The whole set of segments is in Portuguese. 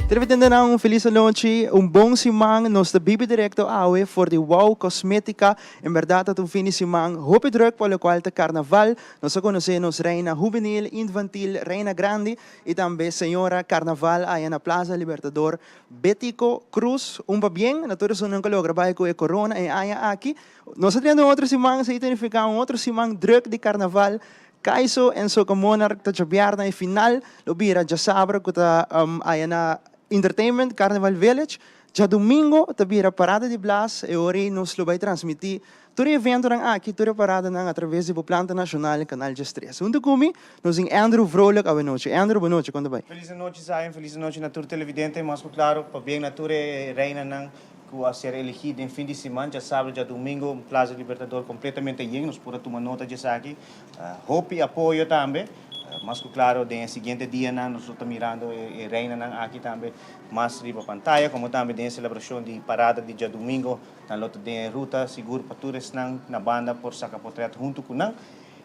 Televidente na feliz noite, bom simang, nós da bibi directo awe for the Wow Cosmética. Em verdade, at fim de simang, hope druk pelo qual te carnaval, nós conhecemos reina juvenil, infantil, reina grande e também senhora carnaval aí na Plaza Libertador, Betico Cruz, bien, naturalmente não colo gravar com a corona e aí aqui. Nós temos outro simang, se identificar outro simang druk de carnaval. Kaiso en so monarch ta jabiar na final lo bira ja sabra kuta ay na entertainment Carnival Village ja domingo ta bira parada de blas e ori nos lo vai transmitir todo evento nang aqui todo parada nang através do planta nacional canal de stress unde comi nos em Andrew vrolijk a noite Andrew boa noite quando vai feliz noite Zion feliz noite na tour televidente mas claro para bem na tour reina nang que a ser elegido em fim de semana, já sábado, já domingo, Plaza Libertador completamente lleno, nos pode tomar nota disso aqui. Hope e apoio também, mas claro, no seguinte dia nós estamos mirando e reina aqui também, mais riba pantalla, como também tem celebração de parada de dia domingo, na lota de ruta, seguro para todos na banda por saca portreto junto com nós.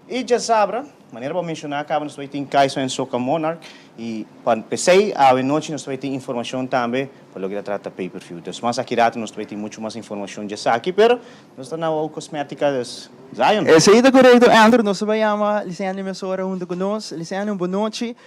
E já sabe, maneira para mencionar, acaba nós vai ter Kaiso em Soca Monarch e para PC, à noite nós vai ter informação também para o que trata pay-per-view. Então, mas aqui nós vai ter muito mais informação já aqui, pero nós estamos na cosmética dos Zion. Esse aí é correto, Andrew, nós vai chamar licenciado emissora junto conosco, licenciado boa noite.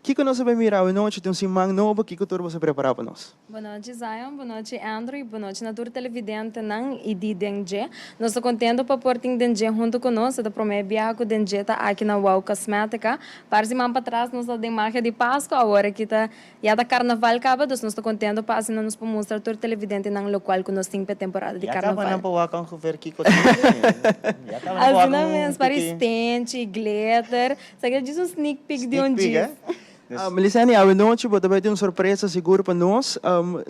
Que nós vai mirar a noite, tem simang novo, que turno você preparar para nós? Boa noite, Zion, boa noite, Andrew, boa noite, natura televidente nang idi dengue. Nós estamos contentes para pôr dengue junto conosco, da promessa com dengue tá aqui na Wow Cosmética. Para semana para trás nós temos marca de Páscoa, agora que tá já da Carnaval acaba, nós estamos contentes para assim nós podemos mostrar natura televidente nang local que nós temos temporada de Carnaval. Já acaba na com ver aqui assim não mesmo, para estente, glitter, sabe diz sneak peek de um dia. Licenciado, a noite vai ter uma surpresa seguro para nós.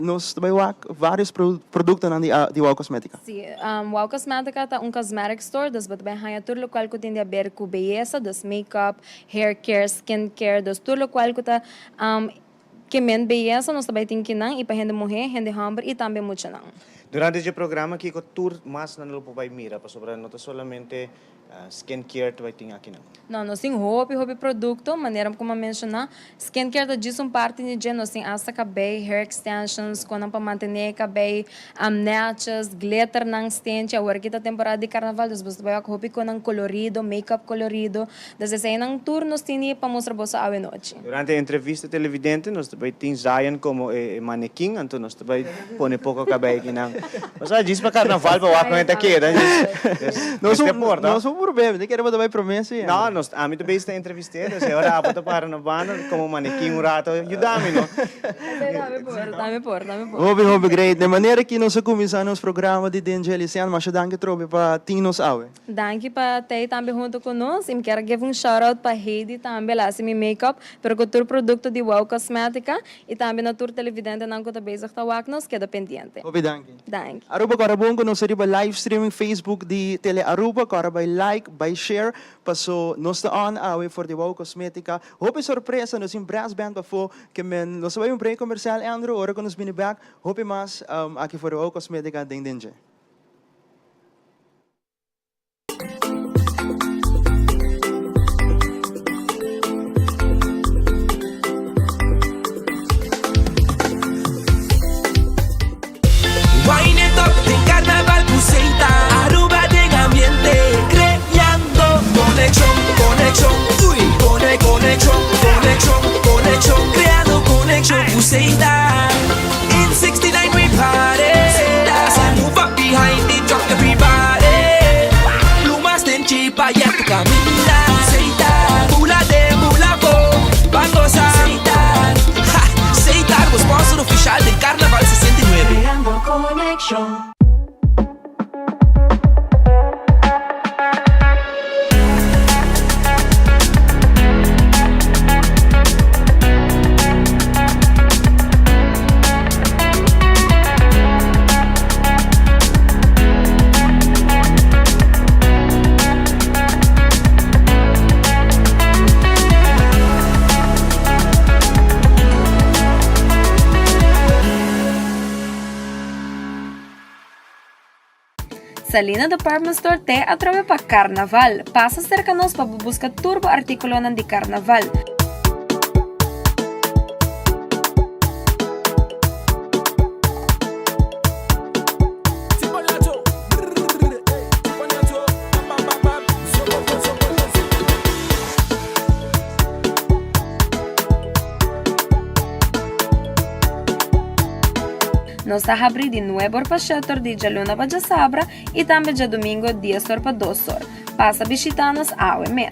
Nós vai ter vários produtos de Wow Cosmética. Sim, Wow Cosmética é cosmetic store, das vai ter todo local que tem a ver com beleza, das makeup, hair care, skin care, das todo local que tá que men beleza, nós também tem que não e para gente mulher, gente homem e também muito não. Durante esse programa, que o tour mais não vai mirar, para sobrar não somente skincare tu vai ter aqui não. Nós temos hobby produto, maneira como mencionar, skincare da diz parte de nós temos asa cabelo, hair extensions, quando para manter cabelo, natches, glitter nang stente, agora que tá temporada de carnaval, nós vai com hobby com colorido, makeup colorido, desde aí nang tour nós temos para mostrar você a noite. Durante a entrevista televidente, nós vai ter Zion como manequim, então nós vai pôr pouco cabelo aqui não. Mas diz para carnaval para o acompanhar aqui, nós vamos problema, nem queremos dar promessa. Não, nós a mim também está entrevistado, se agora a bota para na banda como manequim um rato, ajuda-me, não? Dá-me por. Hobby, great. De maneira que nós começamos os programas de DJ Liciano, mas danke trobe para ti nos awe. Danke para ter também junto conosco, e quero dar shout out para Heidi também, lá se me makeup, para o tour produto de Wow Cosmética e também na tour televidente não que tá bezig tá wak nos queda pendiente. Hobby, danke. Danke. Aruba karabong ko nós riba live streaming Facebook di Tele Aruba, karabay like, by share, paso nós ta on awe for the Wow Cosmética. Hope surpresa nós em brass band pa fo que men nós vai break comercial Andrew, ora que nós bini back. Hope mas aqui for the Wow Cosmética ding dinje. Wine it up, de carnaval Puseita, Aruba de ambiente, creando conexión, conexión, creando conexión Puseita. In 69 we party, so move up behind it, drop everybody. Plumas de chipa y a tu camina, Puseita, mula de mulaco, van gozar, Puseita, o sponsor oficial de Carnaval 69. Creando conexión. Salina Department Store te atreve para Carnaval. Passa cerca-nos para buscar turbo artículo de Carnaval. Nos está abri de 9 para 7 de luna para sabra e também de domingo 10 para 2 horas. Passa visitar-nos ao mês.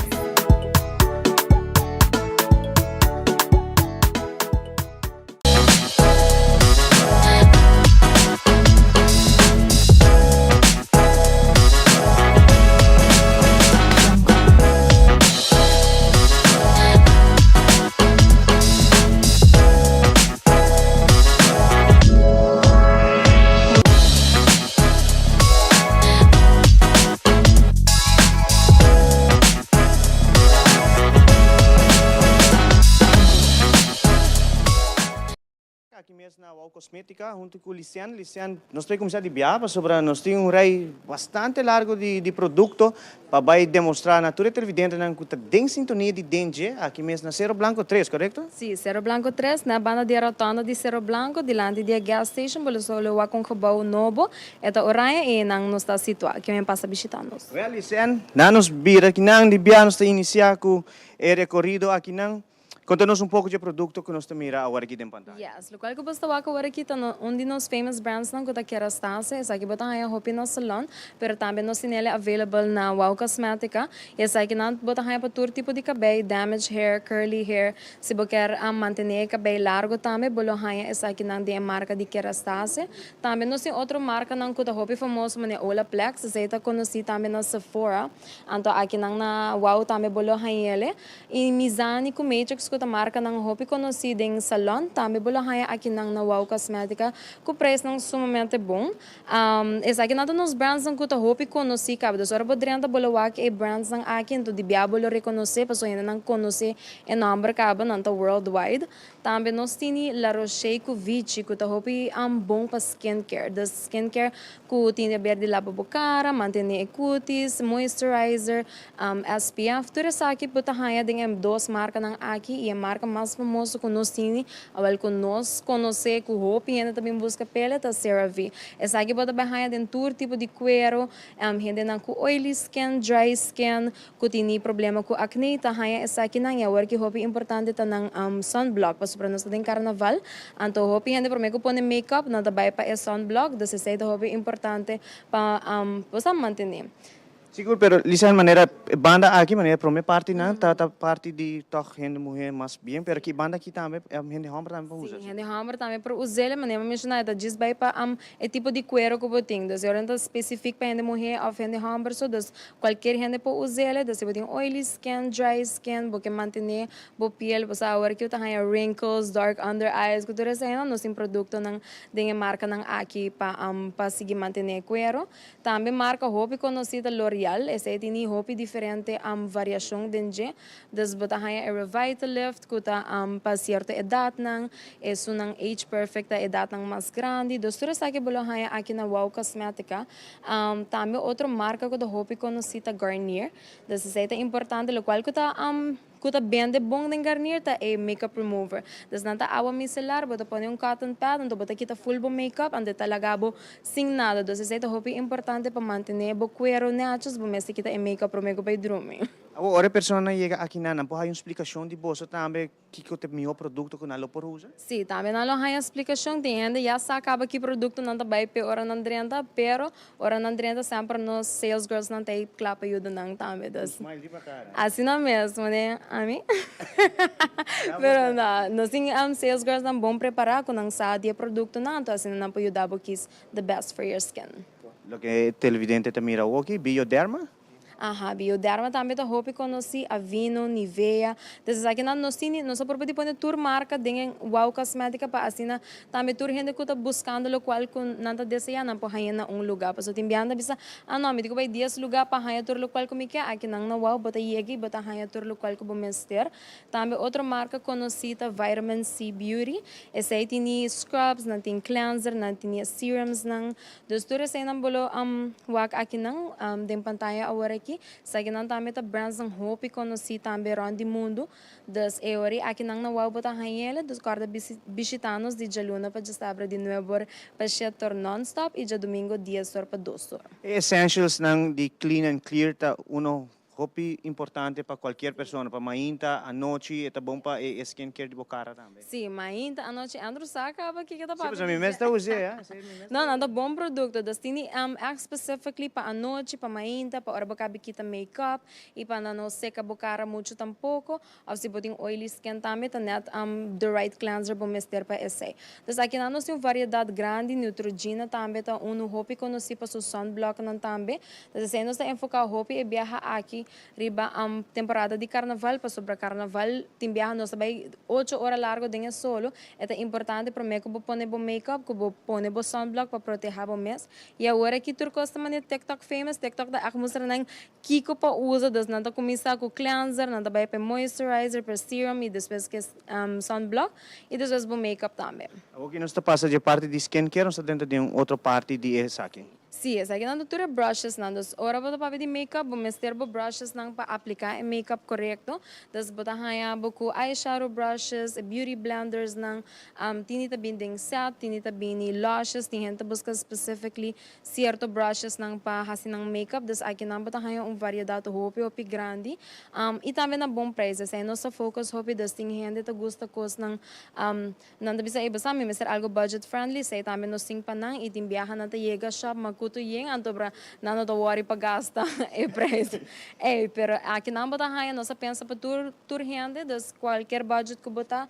Aqui mesmo na Wow Cosmética, junto com o Lician, nós temos começado a biar sobre nós temos um rei bastante largo de produto para vai demonstrar a natureza televidente na que tem sintonia de dengue aqui mesmo na Cerro Blanco 3, correto? Sim, Cerro Blanco 3, na banda de rotunda de Cerro Blanco, dilante da gas station, bolo solo wa com cabao novo, eta oraya e nang nos está situado, que me passa visitando-nos. Well, Lician, na nos bira aqui nang de biar nós iniciar com o recorrido aqui nang. Conta-nos um pouco de produto que nós estamos agora aqui dentro da pantalla. Yes, lo qual ko basta wa ko wara kita no undi nos famous brands nang kuta kera stase, esa ki bota haya hopi no salon, pero também nos sinele available na Wow Cosmética, esa ki nan bota haya pa tour tipo de cabelo, damaged hair, curly hair, se bo quer manter cabelo largo também, bolo haya esa ki nan de marca de kera stase, também nos tem outra marca nang kuta hopi famoso mane Olaplex, esa ita conheci também na Sephora, anto aqui nang na Wow também bolo haya ele, e Mizani com Matrix ko ta marca ng hopi conhecida em salon, também bolo haya aqui nang na Wow Cosmética, com preço nang sumamente bom. Essa aqui nada nos brands nang kuta hopi conheci cabe dos orbo drenta bolo wak e brands nang aqui então de bolo reconhecer, paso ainda nang conhecer e number cabe nanta worldwide. Também nos tini La Roche com Vichy kuta hopi bom para skincare, the skincare ku tini verde labo cara, manter cutis, moisturizer, SPF, tudo isso aqui bota haya dengan dos marca nang aqui e a marca mais famosa que nós temos, awal que nós conhece que o hopi ainda também busca pele tá CeraVe. Essa aqui bota bahaya den tour tipo de cuero, ainda não com oily skin, dry skin, que tem problema com acne, tá haya essa aqui não é o que hopi importante tá nang sunblock, para para nós tem carnaval, anto hopi ainda para mim que põe makeup, não tá vai para é sunblock, desse sei tá hopi importante para possa manter. Siguro, pero lisan manera banda aqui maneira para minha parte não tá parte de toch gente mulher mais bem, pero aqui banda aqui também gente homem também para usar. Sim, gente homem também para usar, mas nem mencionar da diz vai para é tipo de cuero que botem, das orienta específico para gente mulher ou gente homem, so das qualquer gente pode usar, das botem oily skin, dry skin, porque manter bo pele, você agora que tá há wrinkles, dark under eyes, que tudo isso aí não tem produto não de marca não aqui para seguir manter cuero, também marca roupa conhecida L'Oreal. Essa é tini hopi diferente variação denge das bota haya Revitalift kuta para certa edad nang é nang age perfect a edad nang mas grande dos tudo sa que bolo haya aqui na Wow Cosmética também outra marca kuta hopi conhecida Garnier das é importante lo qual kuta vende bom den Garnier ta é makeup remover das nanta awa micelar bota põe cotton pad então bota kita full bo makeup ande talagabo sem nada dos é hopi importante para manter bo cuero nachos bo mesti kita e makeup pro mego by drumming. Agora a pessoa chega aqui na não pode uma explicação de bolsa também que tem melhor produto que nalo por usa. Sim, também não há explicação tem ainda já se acaba que produto não tá bem pe hora não drenta, pero hora não drenta sempre nos sales girls não tem clapa ajuda não também das. Assim não mesmo, né? A mim. Pero não, nós tem sales girls não bom preparar com não sabe produto não, então assim não pode ajudar porque the best for your skin. Lo que televidente te mira aqui, Bioderma. Aha, Bioderma também tá roupa conheci Aveeno, Nivea. Desses aqui nós tini, nós propõe pôr tour marca dengan Wow Cosmética para assim também tour gente que tá buscando lo qual com nada deseja não para ir na lugar. Paso timbianda bisa não me digo vai 10 lugar para ir tour lo qual como que aqui não na Wow bota iegi bota ir tour lo qual como mester. Também outra marca conhecida Vitamin C Beauty. Essa aí tini scrubs, não tem cleanser, não tem serums não. Dos tour essa não bolo wak aqui não dem pantalla agora aqui. Sa ginang também tá brands ng hopi conheci também around the mundo. Das eori aqui nang na Wow bota hanyela dos guarda visitanos de Jaluna para estabra de nuevo para setor non-stop e de domingo 10 horas para 2 horas. Essentials ng di clean and clear ta uno hopi importante para qualquer pessoa, para mainta, a noite, é bom para skincare de bocara também. Sim, mainta a noite Andrew saca ba que tá Sim, mas para a minha mestra usei, Não, não, bom produto. Das tini specifically para a noite, para mainta, para hora baka bikita makeup, e para não seca bocara muito tampouco, ou se boting oily skin também, tá net the right cleanser para mester para esse. Das aqui na nós tem variedade grande, Neutrogena também, tá hopi conheci para o sunblock não também. Das aí nós tá enfocar hopi e viaja aqui, riba temporada de carnaval, para sobre carnaval, tem viaja nós vai 8 horas largo de solo, é importante para mim que eu pôr bo makeup, que eu pôr bo sunblock para proteger o mês. E agora que tu costa mané TikTok famous, TikTok da aku mostra nang kiko pa usa das nanta começar com cleanser, nanta vai para moisturizer, para serum e depois que sunblock e depois bo makeup também. O que nós está passando de parte de skincare, nós está dentro de outra parte de essa aqui. Sim, essa aqui nando tura brushes nando. Ora bota para de makeup, bo mester bo brushes nang para aplicar makeup correto. Das bota haya bo ku eyeshadow brushes, beauty blenders nang tinita binding set, tinita bini lashes, tinita busca specifically certo brushes nang pa hasin ng makeup. Das aqui nang bota haya variedade hopi grande. E também na bom preço. Essa nossa focus hopi das ting hende ta gusta kos nang nanda bisa iba sa mi mester algo budget friendly. Say também nos ting panang itimbiyahan na ta yega shop kuto yeng anto pra nano to worry pagasta e preço. Pero aqui não bota haya nossa pensa para tur rende das qualquer budget que bota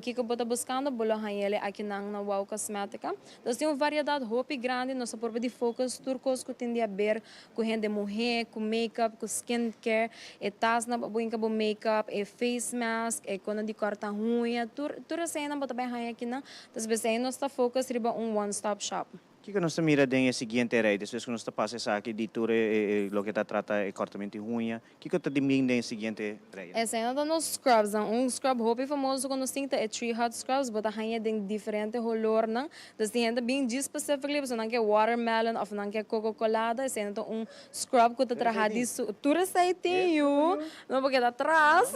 que bota buscando bolo haya aqui não na Wow Cosmética. Das tem uma variedade hopi grande nossa porba de focus tur cos que tem de ver com rende mulher, com makeup, com skincare, e tas na buinca bo makeup, e face mask, e quando de corta unha, tur assim não bota bem haya aqui não. Das vezes nossa focus riba one stop shop. O que nós miramos é o seguinte, depois que nós passamos aqui de tudo o que está trata é cortamento de unha, o que está diminindo é o seguinte, rei? Essa ainda nos scrubs, scrub hopi famoso quando sinta é tree hot scrubs, bota hanya tem diferente color não, das tem ainda bem specifically, você não quer watermelon ou não quer coco colada, esse ainda scrub que tá trabalhado isso, tudo certinho, não porque tá atrás.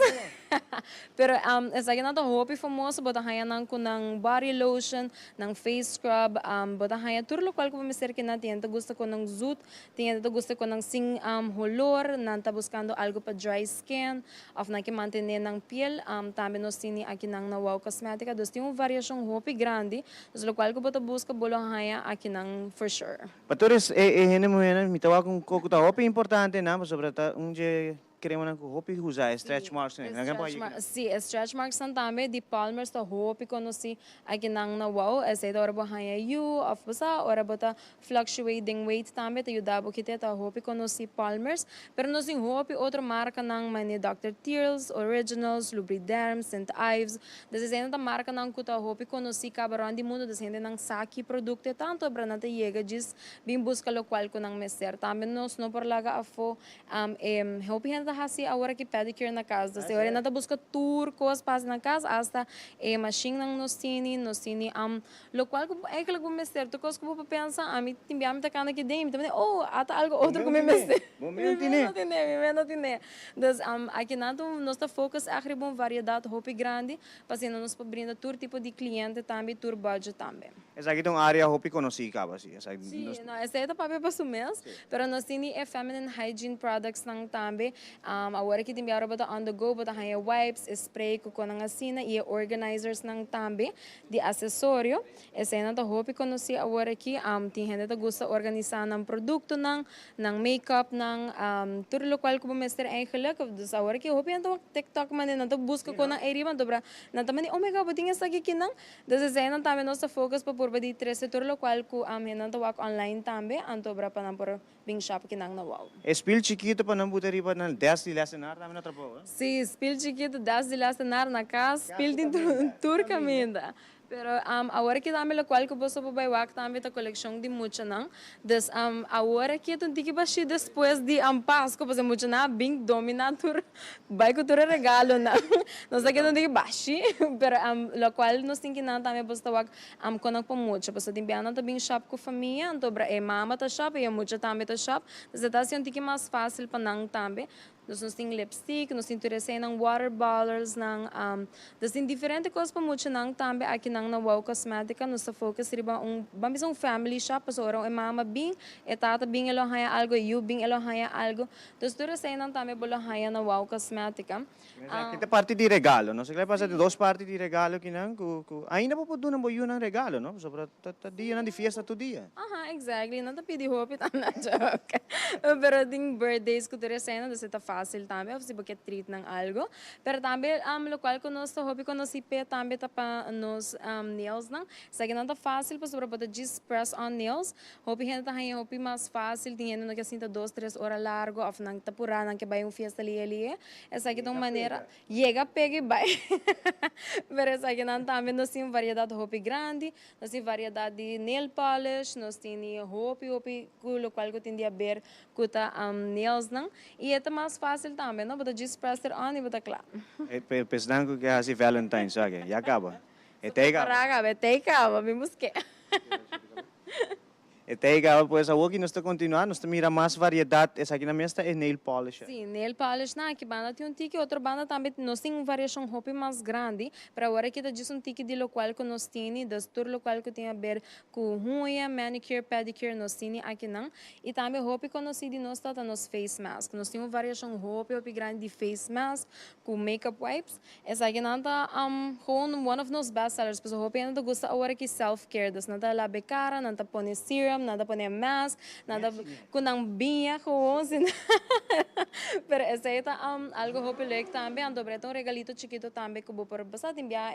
Pero essa ainda hopi famoso, bota hanya não com body lotion, não face scrub, bota hanya tudo local que vamos ser que na tienda gusta ko ng zoot, tienda gusta ko ng sing holor, nanta buscando algo para dry skin, of na que mantener ng piel, também nos tini aqui ng na Wow Cosmética, dos tem uma variação hopi grande, dos local ko bota busca bolo haya aqui ng for sure. Patores, hene mo yan, mitawa kung kukuta hopi importante na, sobre ta unje queremos na hopi usar stretch marks né, Sim, stretch marks são também de Palmer's da hopi conheci aqui na Wow, essa é hora haya you, of basa, hora bota fluctuating weight também, te ayudava que te hopi conheci Palmer's, pero nos em hopi outra marca nang mani Dr. Teals, Originals, Lubriderm, St. Ives, desenho da marca nang kuta hopi conheci cabaron di mundo desenho nang saki produto tanto para nata yega diz bim busca local ko nang meser, também nos no por laga afo hopi hasi agora que pedicure na casa. Se agora nada busca turcos pas na casa, hasta machine nang nos tini local que é que como mestre, tu cos como pensa, a mim timbiam tá cana que dem, também ata algo outro como mestre. Momento não tem. Das aqui nada nós tá focus agri bom variedade hopi grande, pasando nos para brindar tur tipo de cliente também, tur budget também. Essa aqui é uma área hopi conheci caba assim, essa Sim, não, essa é da papel para o mês, pero nós tini feminine hygiene products nang também. Agora que tem agora bota on the go, bota haya wipes, spray ko nang asina e organizers nang tambe de acessório. Essa é nada hopi conheci agora que tem gente que gosta organizar nang produto nang makeup nang tudo local ko mestre eigenlijk, dus agora que hopi ando TikTok man nang busca ko nang area man dobra nang tamani oh my god, botinha sa kinang. Dus essa é também nossa focus para por de tres tudo local ko nang work online tambe anto bra pa nang por bing shop kinang na Wow. Espil chiquito para não botar riba na 10 de lecionar também na trapo. Sim, spill chiquito, 10 de lá cenar na casa, spill din turca minda. Pero agora que dame lo qual que posso para wak também a coleção de mucha não. Des agora que tu tiki baixi depois de Páscoa, porque mucha na bing dominatur, vai que tu regalo na. Nós aqui não tiki baixi, pero lo qual nós tem que não também posso wak konak pa mucha, porque tem biana também shop com família, então bra mama ta shop e mucha também ta shop. Des tá tiki mais fácil para não também. Nós temos lipstick, nós temos water bottlers, nós temos diferentes coisas para muito também aqui nang na Wow Cosmetica, nos focus riba bambis family shop, so orang mama bing, tata bing elo haya algo, you bing elo haya algo. Dus dura sa nang tame bolo haya na Wow Cosmetica. Kita parte di regalo, no? Se lei passa di dos parti di regalo que não, ainda po do não yun ang regalo, no? Sobra dia na di fiesta tu dia. Aha, exactly. Nanta pidi hopit ang na joke. Pero ding birthdays ko dura sa dus ita fácil tame, of si bakit treat ng algo. Pero tambe local ko nos hopi ko nos ipe tambe tapa nos nails nang. Sa ginanta fácil pa sobra bota just press on nails. Hopi henta haya hopi mas fácil tingendo na kasinta 2-3 horas largo of nang tapura nang kebay yung fiesta liye. Esa kitong manera llega pegue vai. Pero esa ginanta tambe nos tem variedade hopi grande, nos tem variedade de nail polish, nos tem hopi kulo qual ko tindia ber kuta nails nang. E eta mas fácil também, não? Bota just press it on e bota claro. Pensando que é assim Valentine's, sabe? E acaba. E tega. Teka, vimos que. E tega, pues a woki nos está continuando, nos está mira mais variedade, essa aqui na minha está é nail polish. Sim, nail polish na, que banda tem tiki, outra banda também nós tem variação hopi mais grande, para agora que diz tiki de local que nós tem, das tour local que tem a ver com unha, manicure, pedicure, nós tem aqui não, e também hopi que nós de nós tá nos face mask, nós temos variação hopi grande de face mask, com makeup wipes, essa aqui não tá one of nos best sellers, porque hopi ainda gosta agora que self care, das nada labe cara, nada pone serum, nada pone mask, nada kunang binha com pero essa aí tá algo hopi lek também, ando breto regalito chiquito também que vou por basta timbia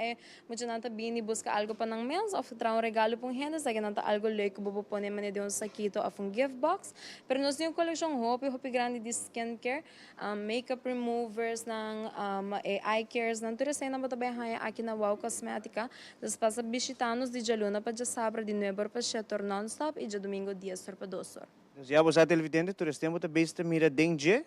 muito nanta bini busca algo pa ng meals of tra regalo pong henda sa nanta algo lek que vou pone mane de saquito of gift box, pero nós temos coleção hopi grande de skincare, makeup removers ng eye cares nang tudo sei na bota bem haya aqui na Wow Cosmetica, das passa visitanos de Jaluna pa sabra de Nuevo pa Shetor non-stop e de domingo dias para 2 horas. Já você televidente, tu tempo tá besta mira dengue,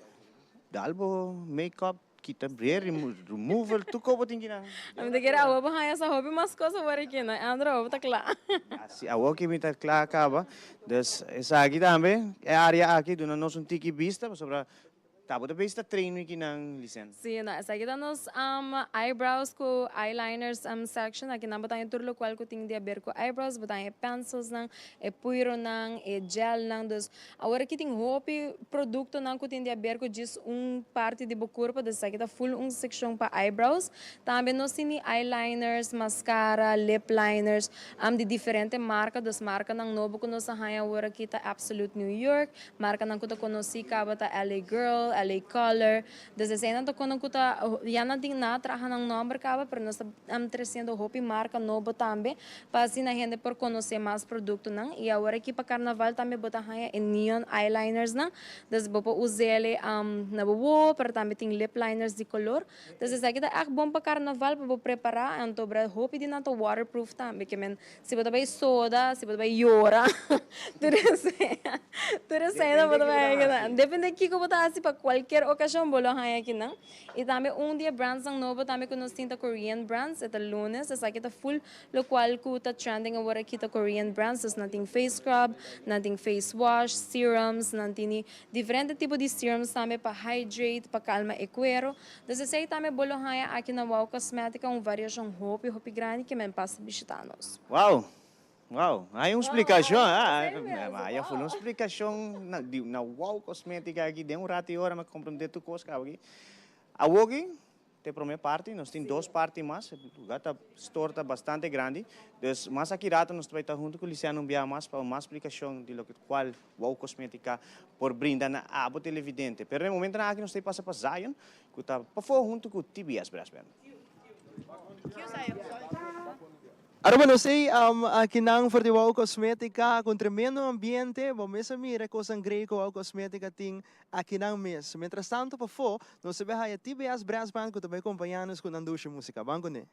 dalbo makeup, kita braid removal, tu como tem que na. Am de kira awa ba haya sa hobi mas ko sa wari kina, Andra awa takla. Assim, a woki me tá clara acaba, das essa aqui também é a área aqui do nosso tiki vista, sobre tabo da besta treino aqui na licença. Sim, na sa kita nos eyebrows ko eyeliners section aqui na batang turlo qual ko ting dia ber ko eyebrows, batang pencils nang puiro nang gel nang dos agora que ting hopi produto nang ko ting dia ber ko just parte de corpo da sa kita full section pa eyebrows, também nos tini eyeliners, mascara, lip liners de diferente marca, dos marca nang novo ko nos sa haya agora kita Absolute New York, marca nang ko ta konosi ka bata LA Girl, LA Color, desde cena to quando kuta ya na ting na traha ng number kaba, pero nós trazendo hopi marca novo também, para assim na gente por conhecer mais produto nang, e agora aqui para carnaval também bota haya neon eyeliners nang, desde bopo usele na bobo, para também tem lip liners de color, desde sa kita bom para carnaval para preparar, anto bra hopi din nato waterproof também, que men se bota bay soda, se bota bay yora, tudo cena bota bay depende aqui como bota assim para qualquer ocasião bolong haya aqui não. E também dia brands ang novo também que nós tinta Korean brands, esta lunes, essa kita full lo qual kuta trending agora kita Korean brands, das nating face scrub, nating face wash, serums, nating diferente tipo de serums também para hydrate, para calma e cuero. Desde sei também bolong haya aqui na Wow Cosmetica variação hopi grande que men passa visitanos. Uau! Uau, aí uma explicação, aí foi uma explicação na Wow Cosmética aqui, de rato e hora, mas compreender tu coisa aqui. A Wogi, tem para minha parte, nós temos 2 partes mais, o lugar está store tá bastante grande, então, mas aqui rato nós vai estar junto com o Luciano Biá mais para uma explicação de lo que qual Wow Cosmética por brindar na abo televidente. Pero no momento na aqui nós temos passa para Zion, que está para fora junto com o TBS Brasben. Ano ba no say kinang for the Wow Cosmetica com tremendo ambiente, vamos a mira coisa grey com Wow Cosmetica ting kinang mes. Mientras tanto pa fo, no se beha ya TBS Brass Band ko também acompanhanos com andusha música. Banco ne.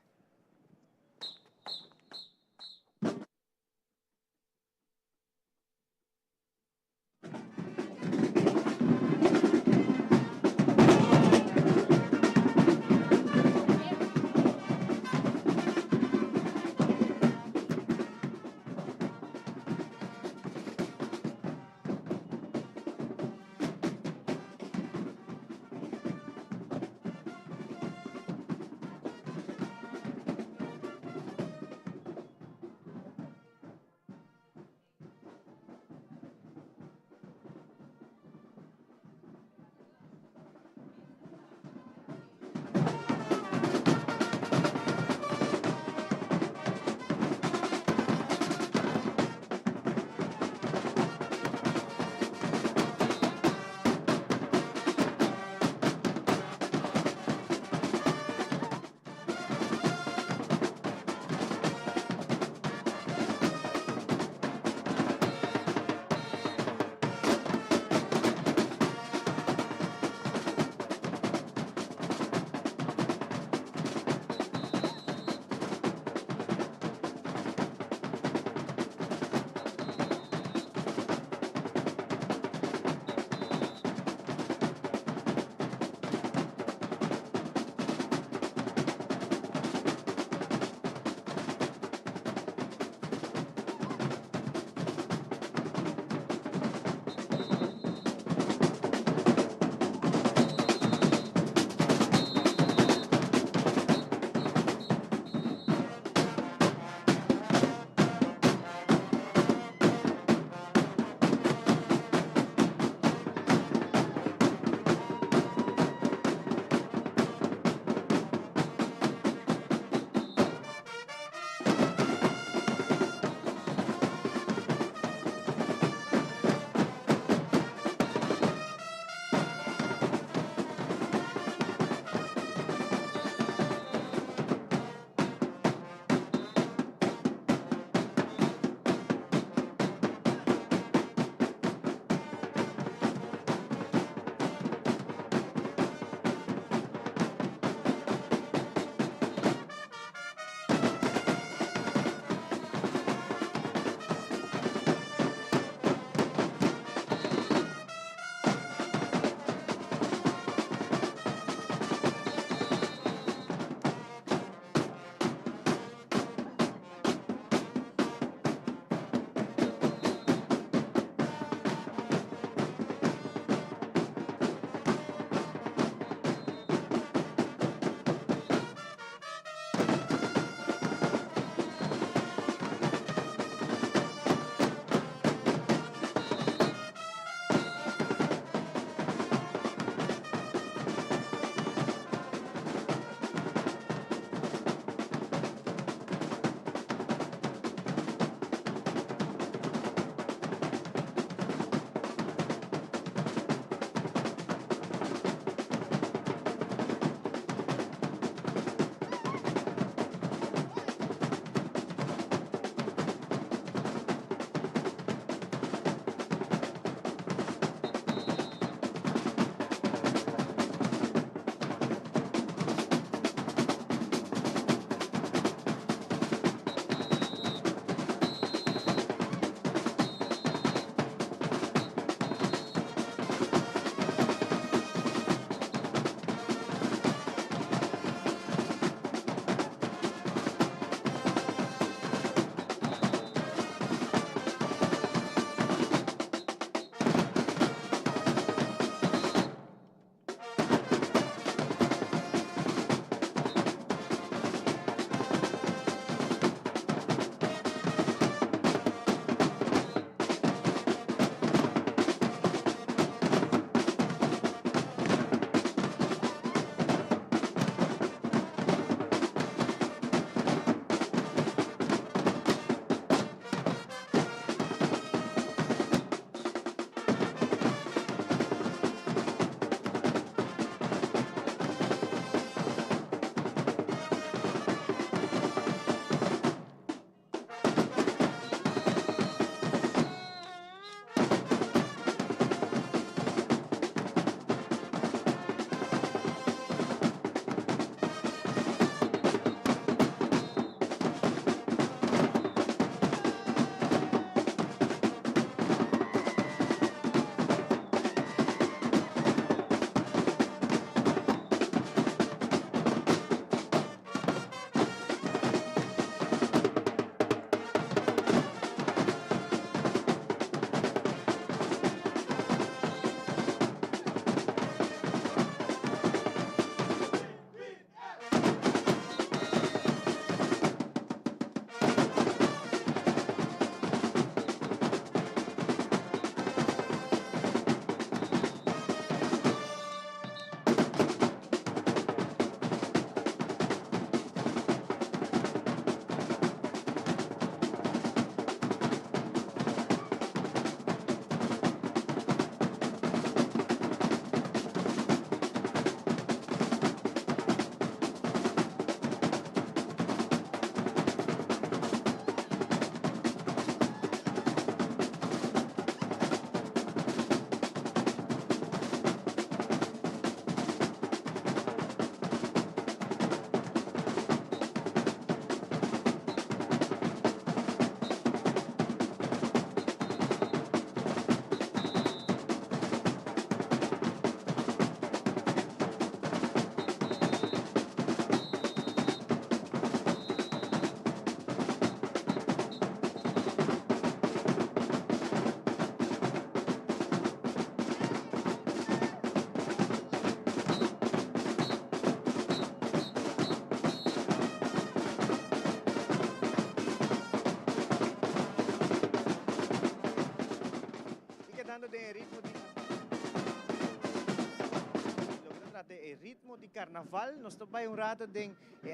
de carnaval, nós também rato de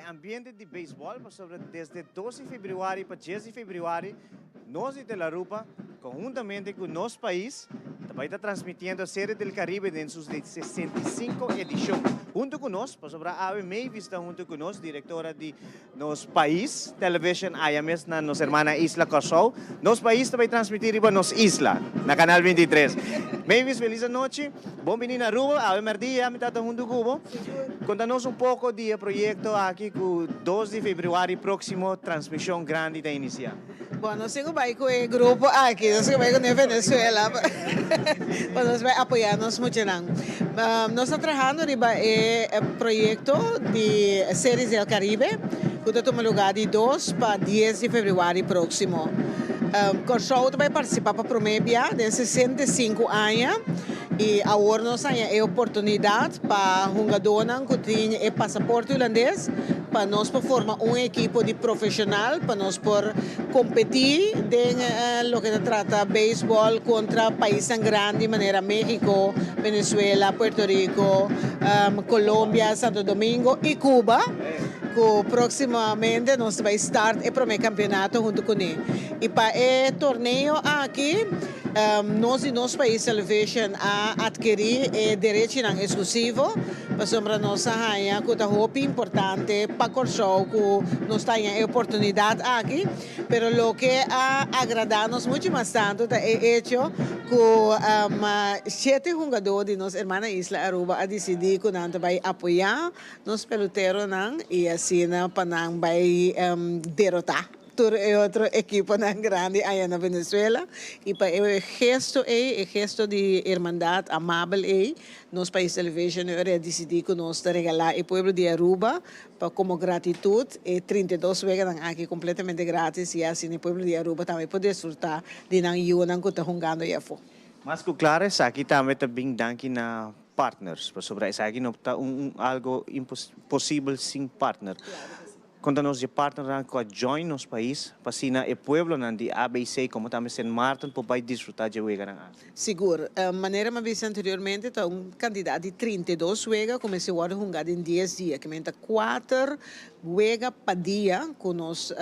ambiente de beisebol, sobre desde 12 de fevereiro para 10 de fevereiro, nós de La Rupa, conjuntamente com o nosso país, também está transmitindo a série do Caribe em suas 65 edição. Junto conosco, sobre a Ave Mavis está junto conosco, diretora de nosso país, Television IMS, na nossa irmã Isla Corsol. Nosso país também transmitir para nossa isla, na Canal 23. Mavis, feliz noite. Bom venir na rua, Ave Maria, me está junto com Conta-nos pouco do projeto aqui, com 12 de fevereiro próximo, transmissão grande da iniciar. Bom, nós temos com o grupo aqui, nós temos com a Venezuela, para nós apoiar-nos muito. Nós estamos trabalhando em projeto de séries do Caribe, que está tomando lugar de 2 para 10 de fevereiro próximo. Corsol também participa para a Promébia de 65 anos e agora nós temos a oportunidade para jogadores que têm passaporte holandês para nós formar uma equipe de profissional para nós por competir em lo que se trata beisebol contra países tan grandes de maneira México, Venezuela, Puerto Rico, Colômbia, Santo Domingo e Cuba. Que proximamente nós vamos estar no primeiro campeonato junto com ele. E para o torneio aqui, nós e nosso país Television a adquirir direito exclusivo para nossa rainha, que é muito importante para o show, que nós temos a oportunidade aqui, mas o que agrada-nos muito bastante é o hecho que 7 jogadores de nossa irmã Isla Aruba a decidir que nós vamos apoiar nos peloteiros e assim para nós derrotar outro equipo grande aí na Venezuela e para o gesto de irmandade amável nosso país television decidiu que nós regalar ao povo de Aruba como gratitude e 32 vezes aqui completamente grátis e assim o povo de Aruba também pode desfrutar de não ir que está jogando aí fora. Mas claro, aqui também bem danke na partners, sobre isso aqui não está algo impossível sem partner. Conta-nos de partner que a join nos país, para assim o povo de ABC, como também San Martin, para desfrutar de Wega. Seguro. Maneira que eu anteriormente, está candidato de 32 Wega, começou a jogar em 10 dias, que menta 4 Wega para dia, com nossa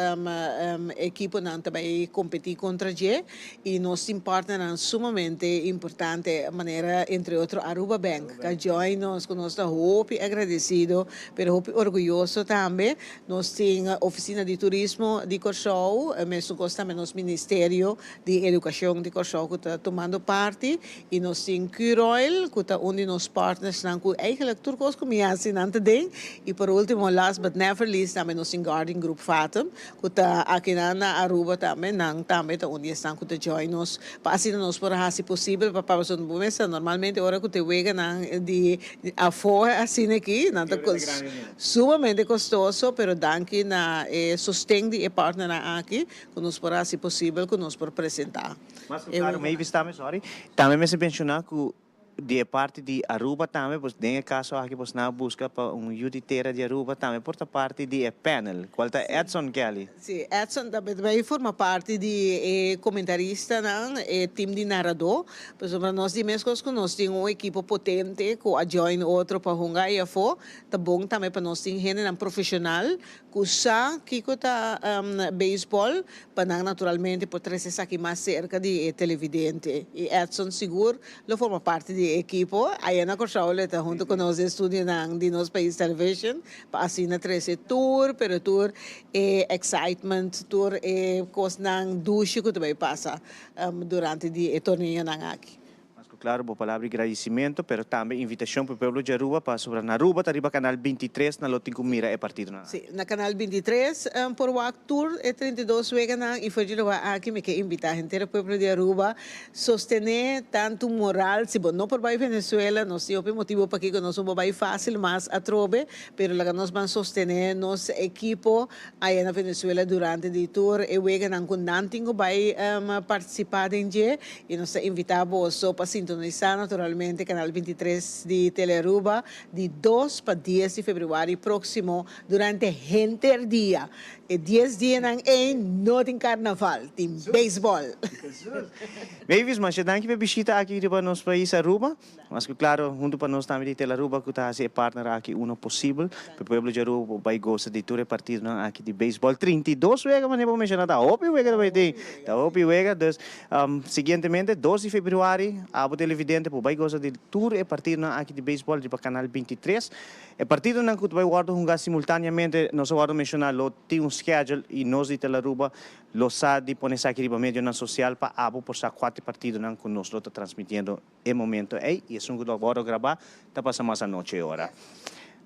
equipe também competir contra G, e nosso partner sumamente importante, maneira, entre outros, Aruba Bank, que join nos, com nosso hope agradecido, pero hope orgulhoso também, nós temos oficina de turismo de Corsol, mesmo também nosso Ministério de Educação de Corsol, que está tomando parte, e nós temos Curoil, que está um de nossos partners, que eigenlijk turcos comienza também, e por último, last but never least, também nós temos Garden Group Fatum, que está aqui na Aruba também, também está onde estão que join nos, para assim nós por se possível, para passar no momento, normalmente, a hora que te vega de afora, assim aqui, sumamente custoso, pero danke na sustento de partner aqui, que nos por se possível, que nos por apresentar. Mas claro, maybe também me se mencionar que de parte de Aruba também, pois tem caso aqui pois na busca para yuditeira de Aruba também, por parte de panel, qual é Edson Kelly. Sim, Edson também forma parte de comentarista, time de narrador, pois nós de mesmo que nós temos uma equipe potente, que a join outro para jogar e afo, tá bom também para nós ter gente profissional, que sabe que está beisebol, para naturalmente por trazer aqui mais cerca de televidente. E Edson seguro, ele forma parte de equipe, aí na Corsol está junto com nós estudiando de nosso país television, para assim na trazer tour, pero tour excitement, tour coisa nang duche que também passa durante o torneio aqui. Claro, boa palavra de agradecimento, pero também invitação para o povo de Aruba para sobre na Aruba, arriba canal 23 na loting com mira é partido na. Sim, na canal 23 por o tour 32 vezes e foi de lá aqui me que invitar a gente do povo de Aruba sostener tanto moral, se bom não por vai Venezuela, nós temos motivo para que nós não vai fácil mas a trobe, pero lá nós vamos sostener nossa equipe aí na Venezuela durante o tour e vega não com nantingo vai participar em dia e nós invitamos para sintonizar naturalmente canal 23 de Telearuba de 2 para 10 de fevereiro próximo durante gente dia. E 10 dias ng not in carnaval, team baseball. Maybe mas danke pe bisita aqui de para nos país Aruba. Mas que claro, junto para nós também de Aruba que tá se partner aqui uno possível. Para o povo de Aruba vai gostar de tour partido aqui de beisebol 32 wega mas não mencionar da hopi wega vai ter. Da hopi wega dus seguintemente 12 de fevereiro abo televidente vai gostar de tour e partido aqui de beisebol de canal 23. E partido não que vai guardar jogar simultaneamente nós guardo mencionar lo tem um schedule e nós de Aruba lo sa de poner aqui de medio na social para abo por sa 4 partidos não que nós lo está transmitindo em momento e isso que agora gravar tá passando essa noite agora.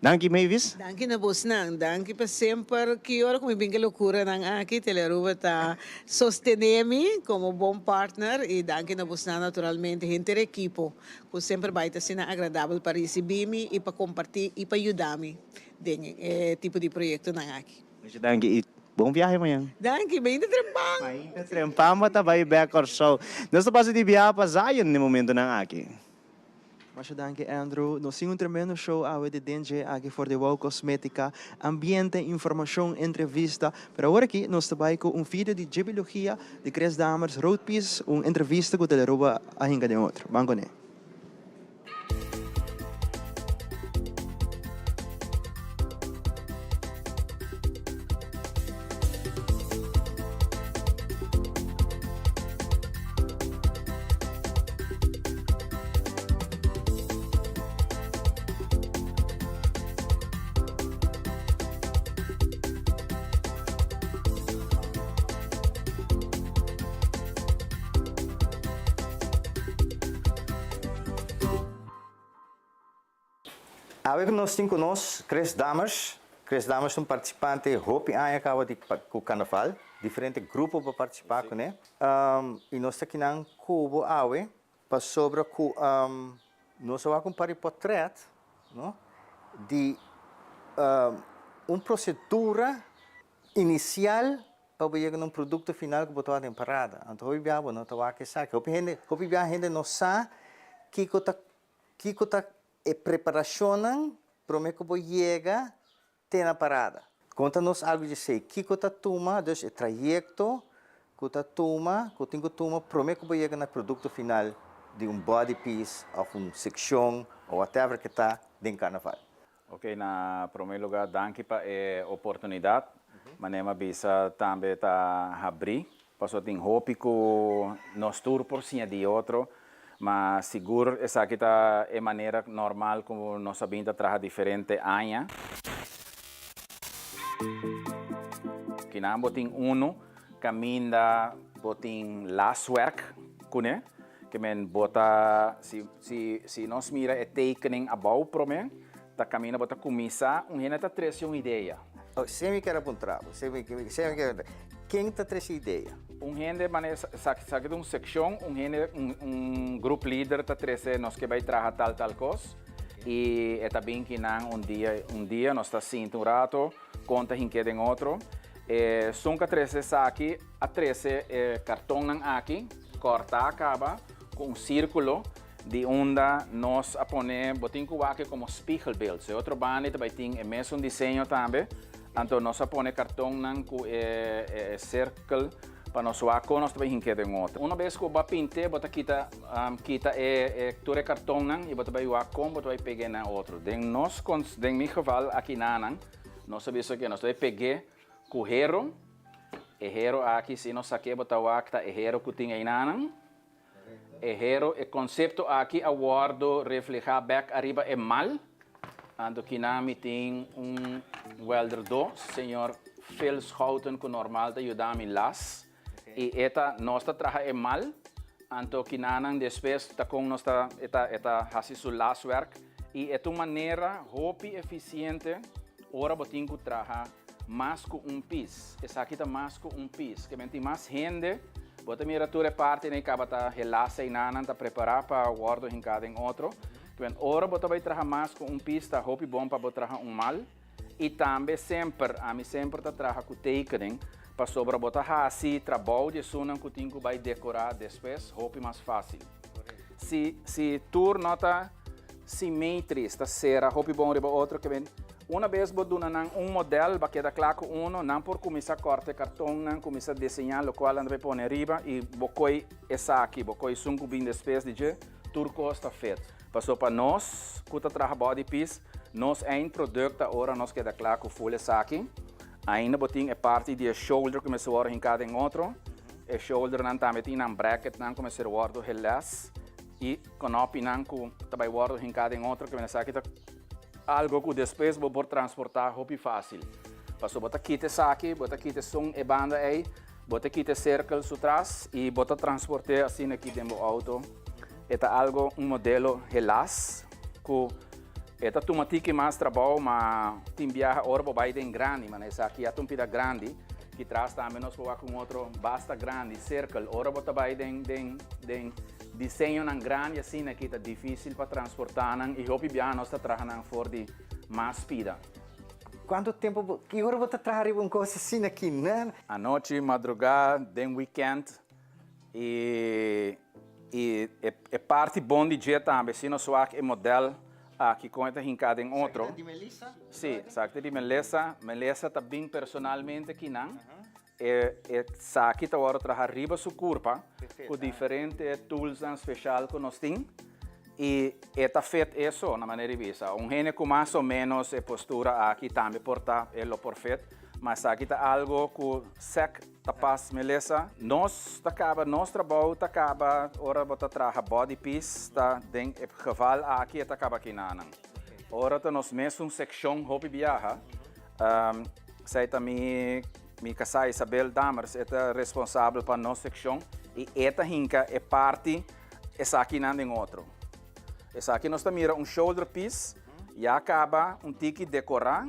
Danke Mavis. Danke na boss nang. Danke pa sempre que ora kung ibing loucura ng aqui Teleruba ta sostenemi como bom partner e danke na boss na naturalmente gente do equipo que sempre vai estar sendo agradável para receber-me e para compartilhar e para ajudar-me den tipo de projeto ng aqui. Muito danke e bom viagem amanhã. Danke, bem de trempang. Ainda trempamos tá vai back or so. Nós estamos de viagem para Zion no momento não aqui. Mas danke Andrew, nós temos tremendo show ao de DNG aqui for the Wow Cosmética, ambiente, informação, entrevista. Pero agora aqui nós trabalhamos com vídeo de biologia de Chris Damers, Road Piece, entrevista com o Teleruba a hinga de outro. Vamos com ele. Agora nós temos conosco Chris Damers. Chris Damers é um participante Hopi Aya acaba de com o carnaval, diferente grupo para participar com ele. E nós aqui na Cubo Awe para sobre que nós vamos comparar portrait, não? De procedura inicial para chegar num produto final que botou a temporada. Então hoje viabo não tá aqui sabe. Hoje viabo gente não sabe que e preparação para o que vou chegar tem na parada. Conta-nos algo de sei que está toma, dus o trajeto que está toma, que tem que toma para o que vou chegar no produto final de body piece ou seção ou whatever que está dentro do carnaval. Ok, na primeiro lugar, danke para a oportunidade. Manema bisa também tá abrir, passou tem hope que nós tour por cima de outro. Mas seguro essa aqui tá é maneira normal como nós sabemos trabalhar diferente anos. Que não botem caminha botem last work, né? Que men bota se nós mira é tekening abau pro men, tá caminha bota começar gente tá traz uma ideia. Sempre quero apontar, sempre quero. Quem está traz ideia? Gente maneira sabe de seção, grupo líder tá traz nós que vai trabalhar tal coisa. E é também que não um dia nós está sinto rato, conta em que tem outro. Sunca 13 aqui, a 13 cartão não aqui, corta acaba com círculo de onda nós apone botinho aqui como spiegelbeeld. Se outro bande também tem mesmo desenho também. Então nós apone cartão não com círculo para nós aqui nós também que tem outro. Uma vez que eu pinte, bota kita tore cartão não e bota vai aqui, bota vai pegar na outro. Den nós den meu geval aqui não, nós sabemos que nós vai pegar com hero aqui se nós saque bota o acta hero que tem aí não. Hero o conceito aqui aguardo reflejar back arriba é mal. Ando que nami tem welder do senhor Felshouten que normal te ajudar-me las. E eta nós trabalha é mal. Anto que nanang depois tá com nós eta hasi su last work e é uma maneira hopi eficiente ora botinho trabalhar mais com piece. Essa aqui tá mais com piece, que tem mais gente. Bota mira tu parte nem acaba tá relaxa e nanang tá preparar para guardo em cada outro. Então, ora bota vai trabalhar mais com piece, tá hopi bom para botar mal. E também sempre, a mim sempre tá trabalhar com tekening. Para sobre botar assim, trabalho de sunan que tinha vai decorar depois, hope mais fácil. Se tu nota simetria, está será, hope bom riba outro que vem Uma vez você dá modelo, vai quedar claro que não por começar a cortar cartão, não começar a desenhar o qual anda vai pôr arriba e bocoi essa aqui, bocoi sunco bem despes de tudo custa feito. Passou para nós, que trabalha body piece, nós é um produto agora nós queda claro que folha essa aqui. Ainda botinho é parte de shoulder que começa a hora em cada outro. E shoulder não também tem um bracket não começa a hora relas e canopy não que também hora em cada outro que começa aqui algo que depois vou por transportar hopi fácil. Passou bota quita aqui, bota quita som e banda aí, bota quita circle atrás e bota transportar assim aqui dentro do auto. É algo modelo relas que é automático mais trabalho, mas tem viaja hora para bem grande, mas essa aqui é um pida grande que traz também nós para com outro basta grande circle, hora para bem desenho não grande assim aqui tá difícil para transportar e hopi bem nós está trabalhando for de mais pida. Quanto tempo, que hora você trabalha uma coisa assim aqui, né? A noite, madrugada, den weekend e é parte bom de dia também, se nós é modelo aqui conta hincada em outro. De Melissa? Sim, sakta de Melissa. Melissa está bem personalmente aqui não. Aqui está agora trabalhar arriba sua curva com diferentes tools especial que nós temos. E está feito isso na maneira de vista. Gene com mais ou menos a postura aqui também porta ele perfeito. Mas aqui está algo que sec tapas Melissa. Nós acaba nosso trabalho acaba ora bota trabalhar body piece tá den geval aqui acaba aqui não. Ora tá nós mesmo section hobby viaja. Sei também minha casa Isabel Damers é responsável para nossa section e esta hinca é parte essa aqui não tem outro. Essa aqui nós mira shoulder piece e acaba tique decorar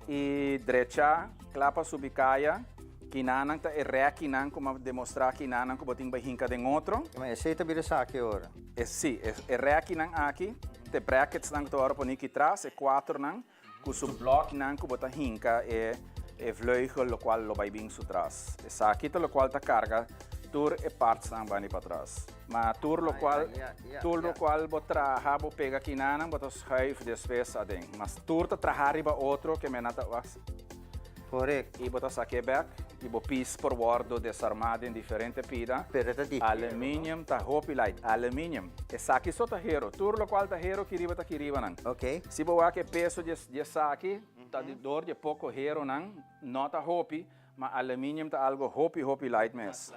e direita clapa subicaia que nanang ta erek nan como demonstrar que nanang ko boting bahinka den outro. Mas aceita vir essa aqui agora? Sim, erek nan aqui, te brackets nan to ora poni aqui atrás, e quatro nan, com su block nan ko bota hinka e vleugel lo qual lo vai bem su trás. Essa aqui to lo qual ta carga tur e parts nan bani para trás. Ma tur lo qual botra rabo pega aqui nanang bota schuif despeça aden. Mas tur ta trahariba outro que menata was. Correto. E botar aqui back, e botar piece por bordo desarmado em diferente pida. Aluminium tá hopi light, aluminium. Essa aqui só tá hero, tudo lo qual tá hero que riba não. Ok. Se boa que peso de aqui, tá de dor de pouco hero não tá hopi, mas aluminium tá algo hopi light mesmo.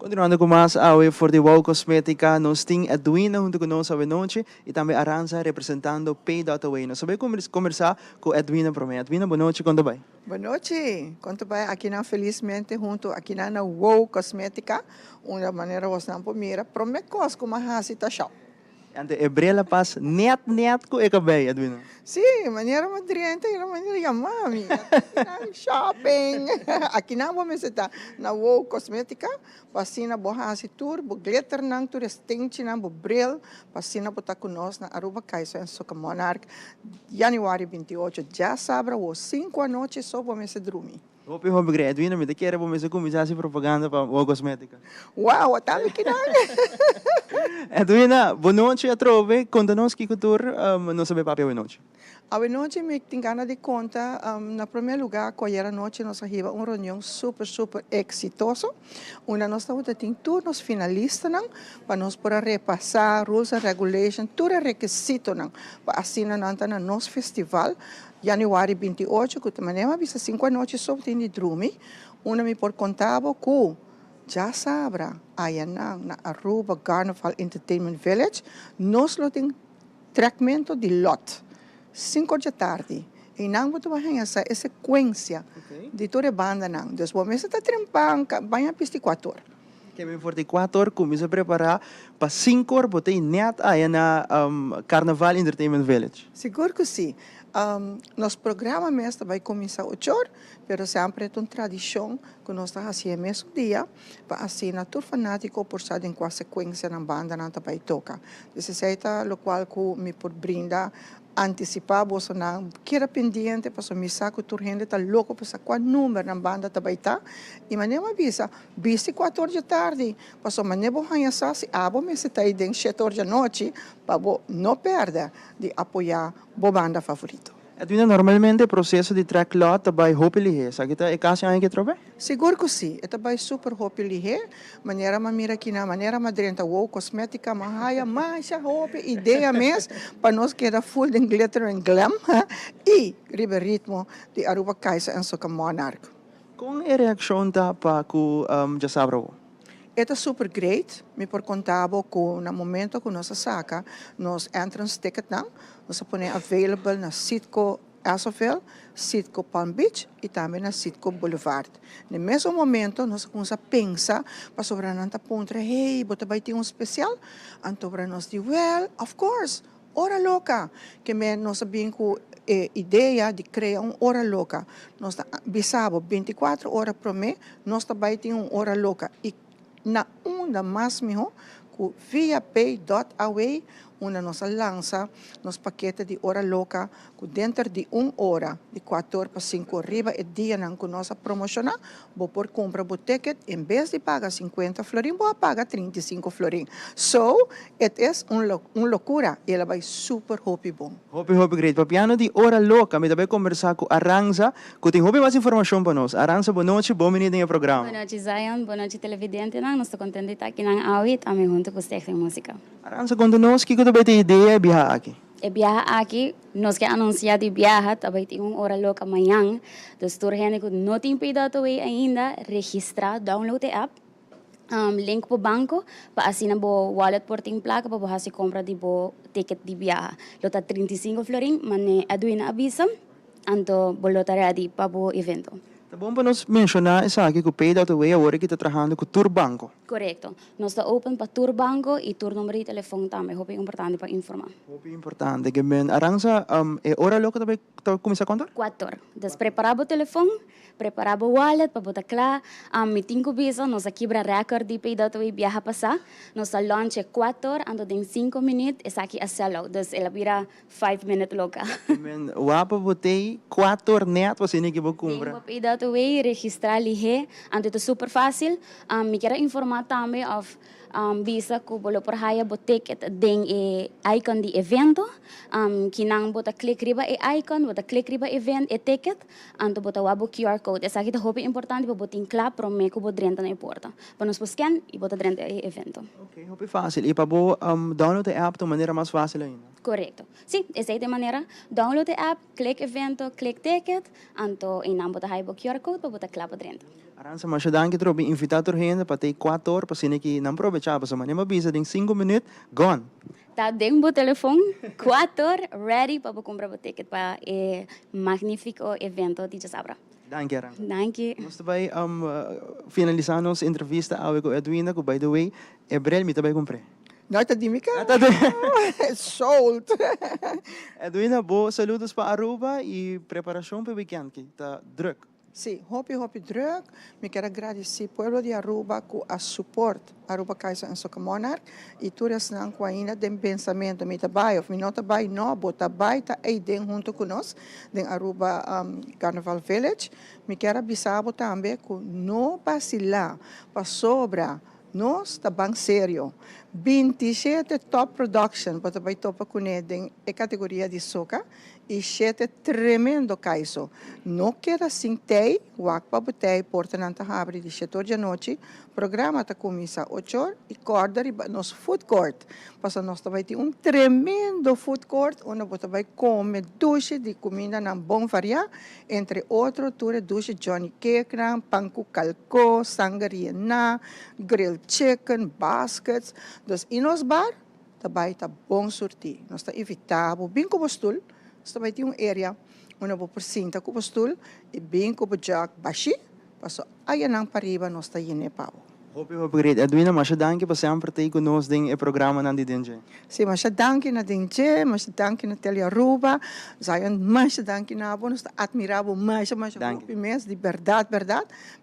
Continuando com mais awe for the Wow Cosmética, nós temos Edwina junto conosco essa noite e também Aranza representando Pay.Away. Nós vamos conversar com Edwina primeiro. Edwina, boa noite, conta bem. Boa noite. Conto bem aqui na felizmente junto aqui na Wow Cosmética, uma maneira você não pode mirar, promete coisa como a cita shop. Ante Ebrela pas net ko ekabay, Edwina. Sim, maneira madriente, maneira yamami. Shopping. Aqui na vamos estar na Wow Cosmética, pasina borrasi tour, bo glitter nang tour stinchi nang bo bril, pasina bo takunos na Aruba Kaiso en Soca Monarch, Januari 28, já sabra o 5 à noite só vamos se dormir. Hopi Edwina, me daqui era vamos começar a propaganda para Wow Cosmética. Uau, tá me Edwina, boa noite a trove, conta-nos que cultura não sabe papel noite. A noite me tem ganas de contar, na primeiro lugar, a noite nós tivemos uma reunião super exitosa, onde nós estamos tendo todos os finalistas, para nós poder repassar rules and regulations, todos os requisitos, para assinar no nosso festival, Januari 28, que também é 5 noites só tem de dormir, onde me por contar que já sabe, aí na Aruba Carnival Entertainment Village, nós temos tratamento de lot. 5 da tarde. E não vou tomar essa sequência de toda a banda. Então, vamos estar trampando, vai a 24 horas. Que bem for de 4 horas, começa a preparar para 5 horas, botei net aí na Carnaval Entertainment Village. Seguro que sim. Nosso programa mesmo vai começar 8 horas, mas sempre é uma tradição que nós estamos fazendo mesmo dia, para assim, na tour fanático, por estar em qual sequência na banda não vai tocar. Isso é o qual que me por brindar antecipar você não queira pendente para me saco tur gente tá louco para saber qual número na banda tá baita e mané me avisa 24 horas da tarde para mané bo hanya sa se abo me se tá aí den 7 horas da noite para não perder de apoiar bo banda favorito. Edwina, normalmente o processo de track lot também hopelijk is. Kita ikasi ang que trobe? Seguro que sim. Ito ba super hopi lihe. Maneira mamira kina, maneira madrenta wow, cosmética, mahaya, masha hopi, ideia mes, para nós que era full de glitter and glam, e ribe ritmo de Aruba Kaisa en Soka Monarch. Kung reaksyon ta pa ku jasabra wo? Ito super great. Me por contabo ko na momento ko nós saca, nos entrance ticket nang, nós põe available na Sitco Asofel, Sitco Palm Beach e também na Sitco Boulevard. No mesmo momento, nós começamos a pensar para sobre nanta pontra, hey, bota vai ter especial? Anto para nós di, well, of course, hora louca. Que nós sabíamos que ideia de criar hora louca. Nós bisabo 24 horas por mês, nós também ter hora louca. E na onda mais melhor, via pay.away, una nossa lança, nos paquete de hora louca, que dentro de 1 hora, de 4 horas para 5 horas, riba é dia não que nós promocionar, vou por compra o ticket, em vez de pagar 50 florim, vou pagar 35 florim. So, it is loucura, e ela vai super hopi bom. Hopi great. Papiano di hora louca, me também conversar com Aranza, que tem hopi mais informação para nós. Aranza, boa noite, bom menino em programa. Boa noite, Zion. Boa noite, televidente. Nós estamos contentes de estar aqui na Awit, a mim junto com os técnicos de música. Aranza, quando nós, que também tem ideia de viajar aqui? E viaja aqui, nós que anunciar de viaja, também tem hora louca amanhã. Então, se gente que não tem pedido ainda, registrar, download a app, link para o banco, para assinar o wallet por tem placa, para você comprar de ticket de viaja. Lota 35 florin, mas a Edwina avisa, então, bolotaria de para o evento. Tá bom para nós mencionar isso aqui, que o Pay Out Away agora que está trabalhando com o Tour Banco. Correto. Nós estamos open para Tour Banco e Tour número de telefone também. É importante para informar. Hopi importante, que men Aranza, hora louca também começa a contar? 4 horas. Então, preparar o telefone, preparar o wallet para botar claro. Me tenho visa, nós aqui para recorde de peidado e viaja passar. Nós launch 4 horas, ando em 5 minutos, é aqui a sellout. Então, ela vira 5 minutos louca. Men, wapa botei 4 horas net, você nem que vou comprar. Tenho peidado e registrar ali, ando é super fácil. Me quero informar também of bisa ko bolo por haya bo ticket ding icon di evento kinang bota click riba icon bota click riba event ticket anto bota wabo QR code esa kita hope importante bo botin clap pro me ko bo drenta na porta para nos scan e bota drenta evento. Ok, hope fácil. E para bo download a app de maneira mais fácil ainda. Correcto. Sim, esa é de maneira download a app, click evento, click ticket anto inang bota haya bo QR code bo bota clap drenta. Aranza, mas dan que trobe invitar a gente para ter 4 horas, para ser que não aproveitar, para semana avisa em 5 minutos, gone. Tá dentro do telefone, 4 horas, ready para comprar o ticket para o magnífico evento de Sabra. Danke, Aranza. Danke. Nós também finalizar nossa entrevista com Edwina, que, by the way, Ebrel, me também comprei. Não está de mica? Sold. Edwina, boa saludos para Aruba e preparação para o weekend, que está druk. Sim, hopi druk. Me quero agradecer ao povo de Aruba com a suporte Aruba Kaisa en Soka Monarch e todas não com ainda tem pensamento me trabalho, me não trabalho não, bota trabalho tá aí dentro junto conosco, dentro Aruba Carnival Village. Me quero avisar também que não vacilar para sobra. Nós está bem sério. 27 top production para trabalhar topa com ele em categoria de soca e 7 tremendo caiso. Não queda sem tei, wak pa botei, porta nanta abre de 7 horas da noite. Programa tá começa 8 horas e corda nos food court. Passa nós vai ter tremendo food court onde você vai comer duche de comida na bom variar, entre outros ture duche Johnny Cake, panko calco, sangria na, grilled chicken, baskets. Dus in ons bar, daarbij tá bom sortir. Nós tá evitável, bem como stoel, nós vai ter area onde você presenta como stoel e bem como jack baixi, passo aí não pariba nós tá indo pau. Hoop je great. Edwina, mas danke por sempre ter conosco em programa na DJ. Sim, mas danke na Dinje, mas danke na Teljaruba, Zion, mas danke na bonus, admirável, mas Danke. hoop imenso, de verdade.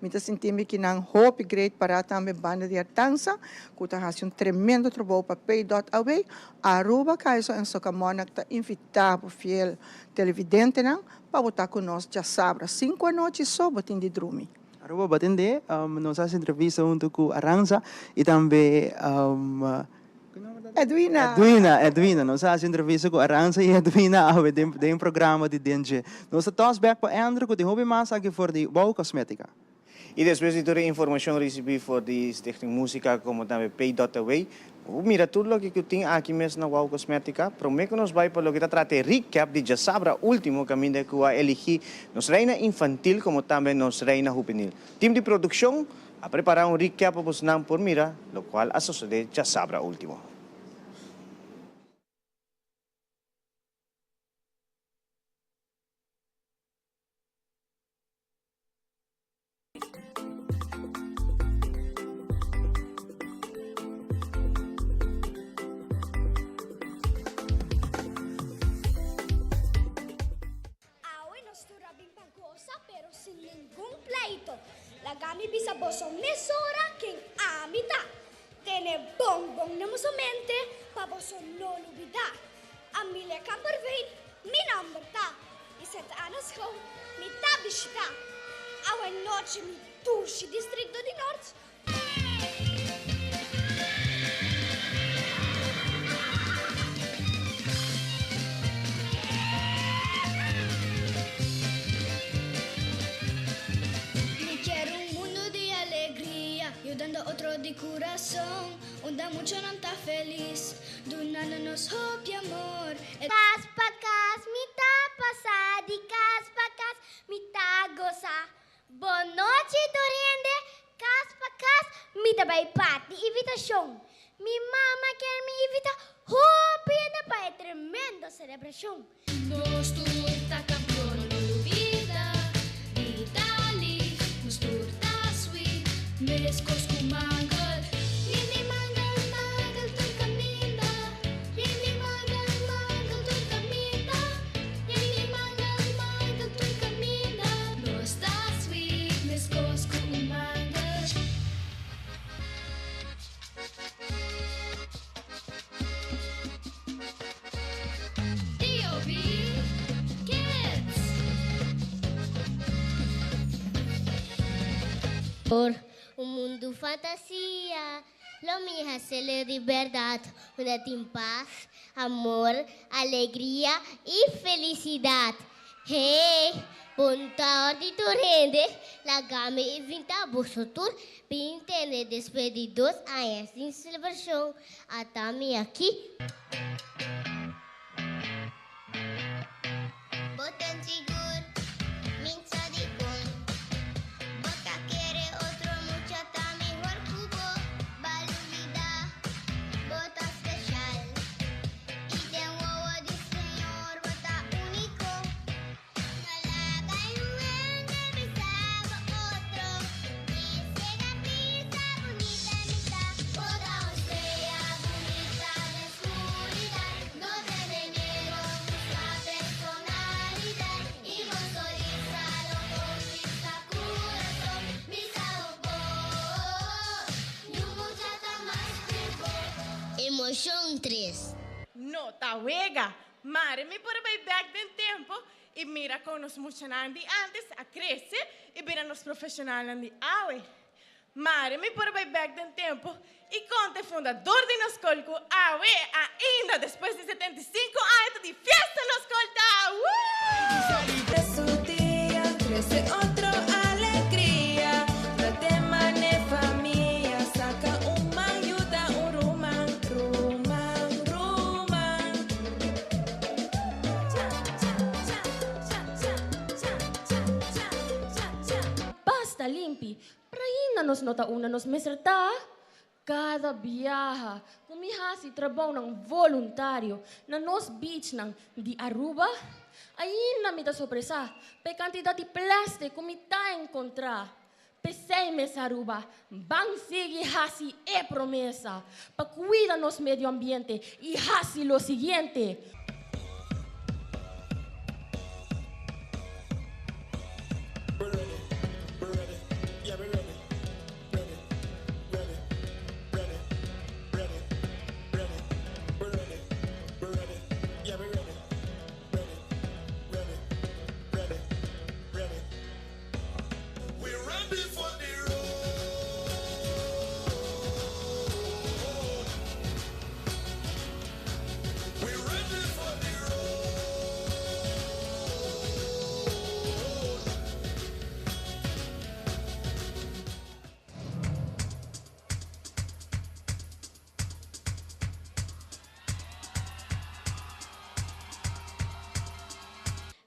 Mita sentimos que não hoop great para também banda de dança, que tá fazendo tremendo trabalho para pay.away, Aruba, Kaiso, em Socamonac, tá invitado fiel televidente, não, para botar conosco, já sabe, 5 noites só, botin de dormir. Aruba batende, nós fazemos entrevista junto com Aranza e também Edwina, nós fazemos entrevista com Aranza e Edwina de um programa de DJ. Nós estamos back para Andrew, que tem hobby mais aqui for de Wow Cosmética. E depois de toda a informação recebida por a Stichting Música, como também Pay.away, mira tudo o que eu tenho aqui mesmo na Wow Cosmética. Prometo que nós vamos para o que trata recap de já sabra último caminho que eu elegi nos reina infantil como também nos reina juvenil. Time de produção a preparar recap para os não por mira, lo qual a suceder já sabra último. Pero sin ningún pleito. La gami bisaboso mesora quien amita. Tiene bonbon na mente, pa boso no olvidar. Amelia Camperveen, mi nombre ta. Y 7 años con mi tabishita. Awe noche mi tushi distrito di Norte. Dando otro de corazón, onda mucho no está feliz, donándonos hope y amor. Cas pa cas, mita pasada y cas pa cas, mita goza. Bonoche torrente, cas pa cas, mita by party invitación. Mi mamá quiere me invita, hope y para tremenda celebración. Nos turta campeón de vida, Italy, nos turta sweet, mescos con mangal, lili mangal, tu camina, lili mangal, tu camina, lili mangal, tu camina, no está sweet, mescos con mangal. D.O.B. Kids. Por un mundo fantasía, lo mío es la libertad, una team paz, amor, alegría y felicidad. Hey, punta de torrente, la gama inventa vosotros, pintando después de 2 años de celebración, hasta mí aquí. Botan sigur, mincha di con. Bota quiere otro muchacha mejor cubo. Balulida, bota especial. Y de huevo de señor, bota único. Malaga y un de besaba otro. Y se pizza bonita mitad. Bota estrella bonita de oscuridad. No te venero, mucha personalidad. Y vos solizado con vista corazón. Visa y un muchacha más tiempo. Emoción 3. No, tá wega. Mare me por bem back den tempo e mira com nos funcionários de antes a crescer e vira nos profissionais de awe. Mare me por bem back den tempo e conta fundador de nos colco awe ainda depois de 75 anos de festa nos colta. Crece un día, crece otro alegría. La tema de familia saca uma ayuda, un rumán. Basta limpi, praina nos nota una nos meserta. Cada biyaha, kumihasi trabaho ng voluntaryo na nos beach ng di Aruba, ayun na mita sorpresa, pe kantidad de plastic kumita encontra. Pensei-me, Saruba, vamos seguir assim é promessa, para cuidar nosso meio ambiente e assim o seguinte.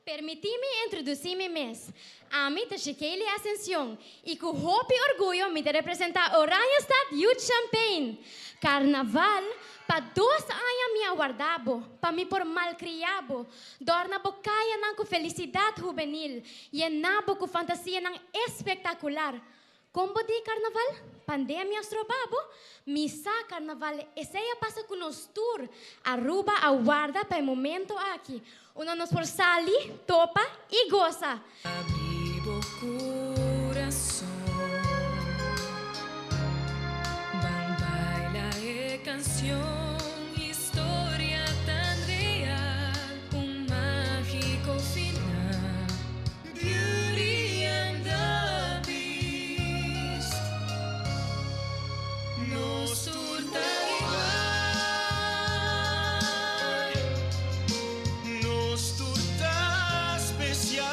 Permiti-me introduzir-me mesmo. A mim, Shekeli Ascensión, e com hope e orgulho me representar Oranjestad Youth Champagne. Carnaval, para 2 anos me aguardavo, para me por malcriado, dorna bocaia nang com felicidade juvenil, e enabo com fantasia nang espetacular. Combo de carnaval, pandemia strobabo, misa carnaval, essa passa com nos tour, Aruba aguarda para o momento aqui. Uno nos por sali, topa e goza. Vivo corazón, van baila canción, historia tan real, un mágico final. Beauty and the Beast nos surta igual, nos surta especial.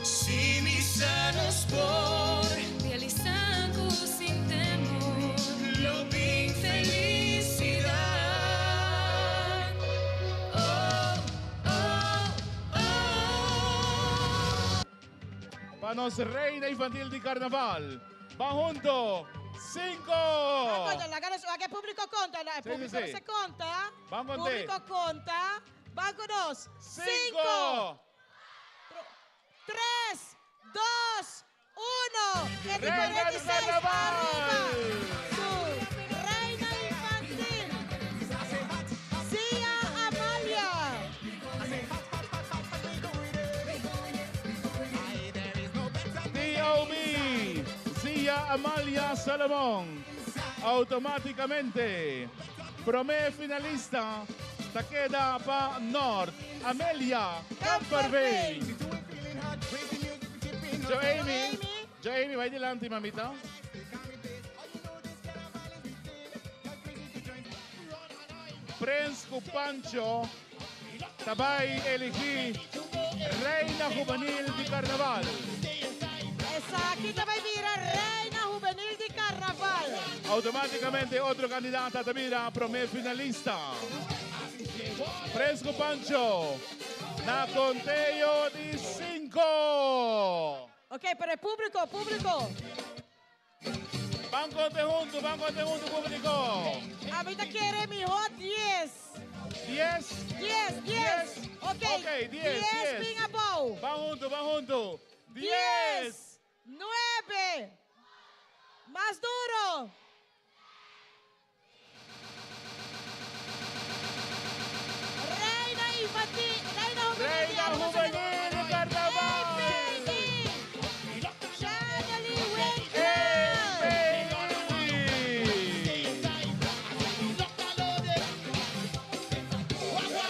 Si misanos por realizando sin temor, lo vi felicidad. Oh, oh, oh. Panos Reina Infantil de Carnaval. Va junto. 5. ¿Qué público conta? El Sí, público sí, sí. se conta. Van con Público conta. Van con dos. 5. 3, 2, 1. El Reina de 16 Carnaval. arriba. Su reina infantil. Sia Amalia. DOB. Zia Amalia Salomón. Automáticamente. Promé finalista. Takeda pa North. Amelia Campervey. Jo Amy, vai adelante, mamita. Prince Cupancho. Tabay elegí Reina Juvenil de Carnaval. Esa aquí te va a ir reina juvenil de carnaval. Automáticamente otro candidato también a primer finalista. Fresco Pancho. Na conteo de 5. Ok, para el público. Van junto, público. Ahorita quiere mi hot 10. 10. 10. Ok, 10. ping above. Van junto. 10. 9. Más duro. Reina infantil. Reina juvenil Reina Juvenil de Carnaval. Januari,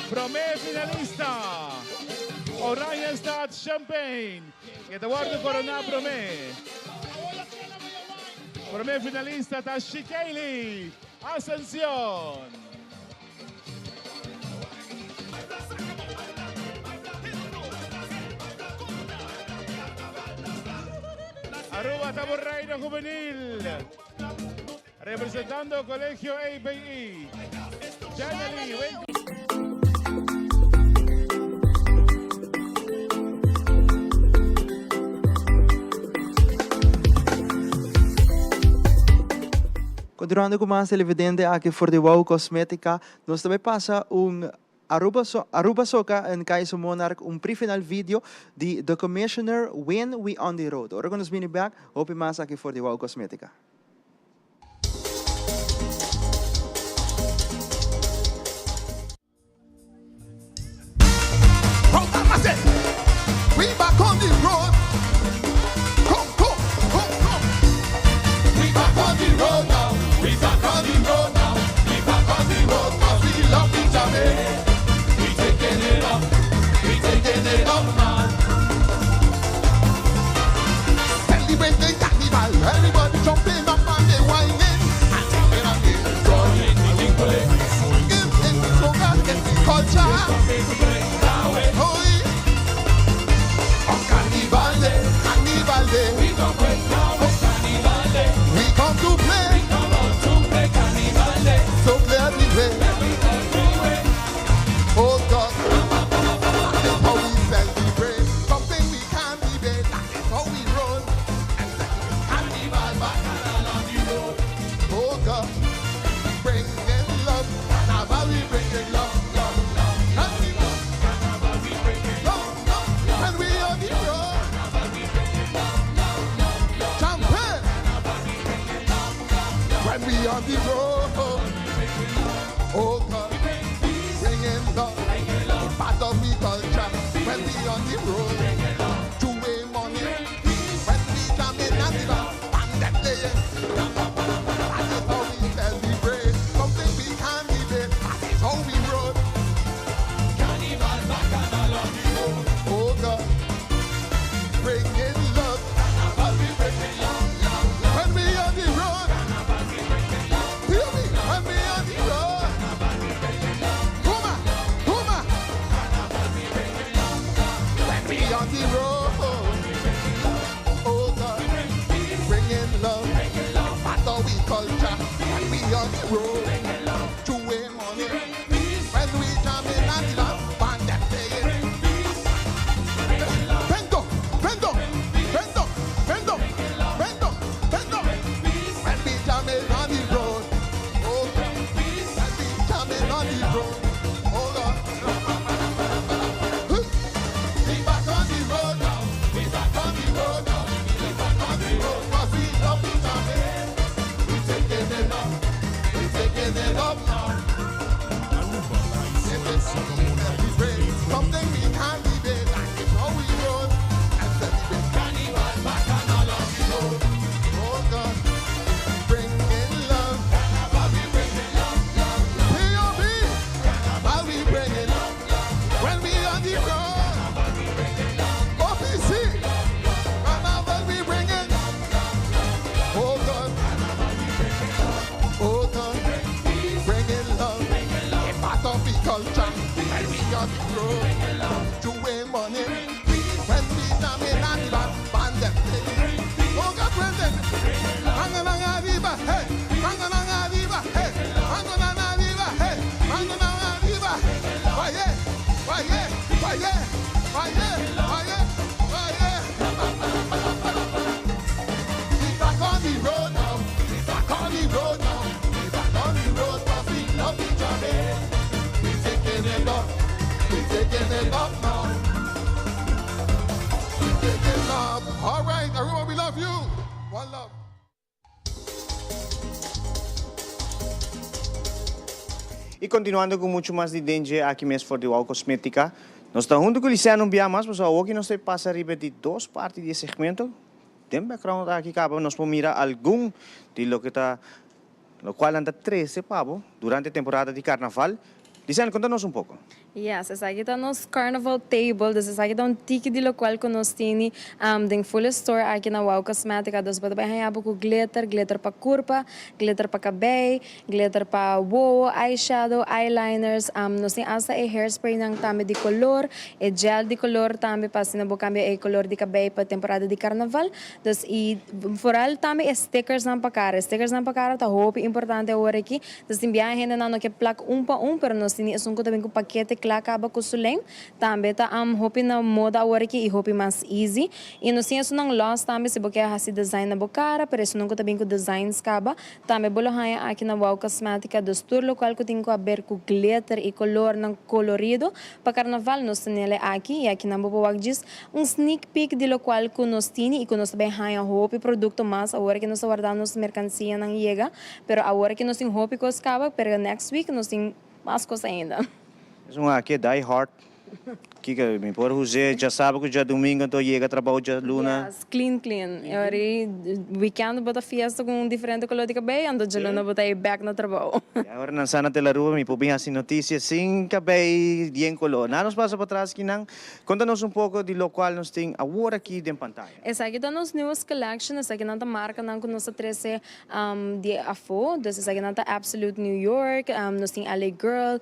Primer finalista. Oranjestad Champagne. Que te guardo corona Promé. Primer finalista está Shikeli Ascensión. Aruba estamos Reina Juvenil. Representando Colegio ABE. Januari, Continuando com mais televidente aqui for de Wow Cosmética, nós também passa Aruba Soca en Kaiso Monarch pre-final video die The Commissioner When We On The Road. Ora nos bini back, hope mas aqui for the Wow Cosmetica. We back on the road. Come, come, come, come. We back on the road now. We back on the road now. We back on the road 'cause we love each other. We taking it up. We taking it up now. Celebrate the carnival. Everybody jumping up and they whining. And jumping and they enjoying the jingling. Give it so God get the culture. Oh, Carnival Day, Carnival Day. We don't break down for Carnival Day. We come to play. We come out to play Carnival Day. So play every way. Oh God, that is how we celebrate. Something we can't debate. That is how we roll. And Carnival Bacchanal on the road. Oh God, bringing love. Carnival we bringing love, love, love. Carnival, Carnival we bringing love, love. And we on the road. Champagne. When we on the road, oh God, singing love, it's part of the culture. When we on the road, two-way money. When we jam in and the band that playing, that is how we celebrate. Something we can't debate. That is how we roll. Carnival Bacchanal on the road. Oh God, bringing love. Carnival we bringing love, love, love. When we on the road, hear me. When we on the road, Kuma, Kuma. When we on the road, oh God, bringing love, part of we culture. When we on the road, two-way money. When we jam in and the band that playing. Bendo, bendo, bendo, bendo, bendo, bendo. When we jamming on the road, oh God. When we jamming on the road, oh God. We back on the road now. We back on the road now. We back on the road 'cause we love each other. We taking it up. We taking it up now. Something we can't debate. That is how we roll. And celebrate Carnival Bacchanal on the road. Oh God, bringing love. Carnival we bringing love, love, love. P.O.B. Carnival we bringing love, love. When we on the road. OPC. Carnival we bringing. Oh God. Oh God. Bringing love. It's part of the culture. When we on the road. Two-way money. When we jam in and the band them play. Oh God, Brendan. Manganang arriba, hey. Manganang arriba, hey. Manganang arriba, hey. Manganang arriba. Why yeah? Why yeah? Why yeah? Why yeah? Why yeah? Why yeah? We back on the road now. We back on the road now. We back on the road 'cause we love each other. We taking it up. We taking it up now. We taking it up. All right, everyone, we love you. One love. E continuando com muito mais de danger aqui mesmo for the Wow Cosmética. Nós estamos junto com o Luciano Biamas, mas hoje nós temos passar riba de duas partes desse segmento. Tem background aqui, cabo, nós vamos mirar algum de lo que está, lo qual anda 13 pavo durante a temporada de carnaval. Luciano, conta-nos um pouco. Yes, essa aqui está nos Carnival Table. Essa aqui está ticket de local que nós temos den full store aqui na Wow Cosmética. Nós podemos ganhar com glitter, glitter para curva, glitter para cabelo, glitter para wow, eyeshadow, eyeliners. Nós temos asa e hairspray ng também de color, e gel de color também para sinabo cambia e color de cabelo para temporada de carnaval. Dus e vooral também stickers ng pakara. Stickers ng pakara tá hope importante agora aqui. Dus enviar gente na no que placa pa pero nós sini é um também com paquete claro acaba com sulem também tá hopi na moda agora aqui e hopi mais easy e no sim é um loss também se você hasi design na bocara pero isso nunca também com designs acaba também bolo haya aqui na Wow Cosmética do tour local que tem com aber com glitter e color ng colorido para carnaval nos nele aqui e aqui na Bobawag diz sneak peek de local que nos tini e que nos bem haya hopi produto mais agora que nos guardamos mercancia ng iega pero agora que nos tem hopi cos acaba pero next week nos tem mais coisa ainda. Aqui é Die Hard. Kika, me por José, já sabe que já domingo então chega trabalho já luna. Yes, clean. Agora weekend bota fiesta com diferente color de cabelo, ando já luna bota back no trabalho. Agora na sana tela rua me pobem assim notícias sem cabelo de color. Nada nos passa para trás que não. Conta-nos pouco de local nós tem agora aqui de pantalla. Essa aqui tá nos news collection, essa aqui não tá marca não com nossa 13 de afo, essa aqui não tá Absolute New York, nós tem LA Girl,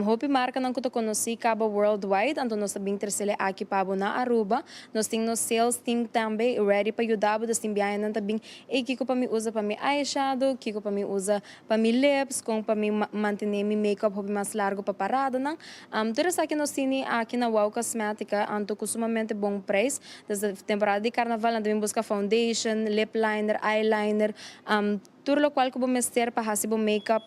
hope marca não que tu conheci cabo worldwide, então nós também terceira aqui pabo na Aruba, nós tem nos sales team também ready para ajudar, nós tem biaya não também e kiko para me usa para me eyeshadow, kiko para me usa para me lips, com para me manter me makeup hope mais largo para parada não, tudo isso aqui nós tem aqui na Wow Cosmética, anto com sumamente bom preço, desde temporada de carnaval nós também busca foundation, lip liner, eyeliner, tudo lo qual que vou mester para fazer makeup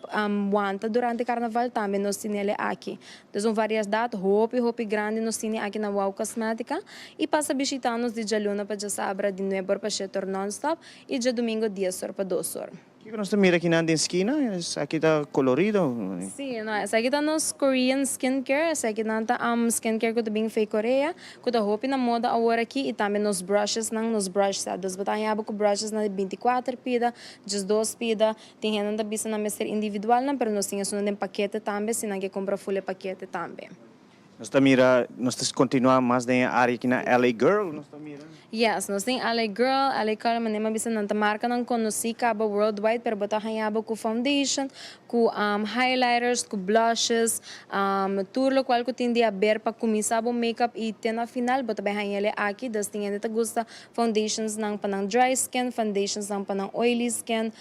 wanta durante carnaval também nos tem ele aqui. Então várias datas, hope grande nos tem aqui na Wow Cosmética e passa visitar-nos de jaluna para já sabra de 9 para 7 non-stop e de domingo 10 para 2 horas. Que nós mira aqui na esquina, aqui está colorido. Sim, não, essa aqui está nos Korean skincare, essa aqui está skincare que também fez Coreia, que está hope na moda agora aqui e também nos brushes, não nos brushes, dos batalha com brushes na 24 pida, 12 pida, tem gente que bisa na mestre individual, não, pero nós temos um paquete também, se não que compra full paquete também. Nós mira, nós continuar mais na área aqui na LA Girl, nós mira. Yes, nós tem LA Girl, LA Girl, mas nem bisa nanta marca não conheci cabo worldwide, pero bota hanhaba com foundation, com highlighters, com blushes, tudo lo qual que tem de aber para começar o makeup e tem na final bota bem hanhele aqui, das tem ainda gusta foundations nang panang dry skin, foundations nang panang oily skin,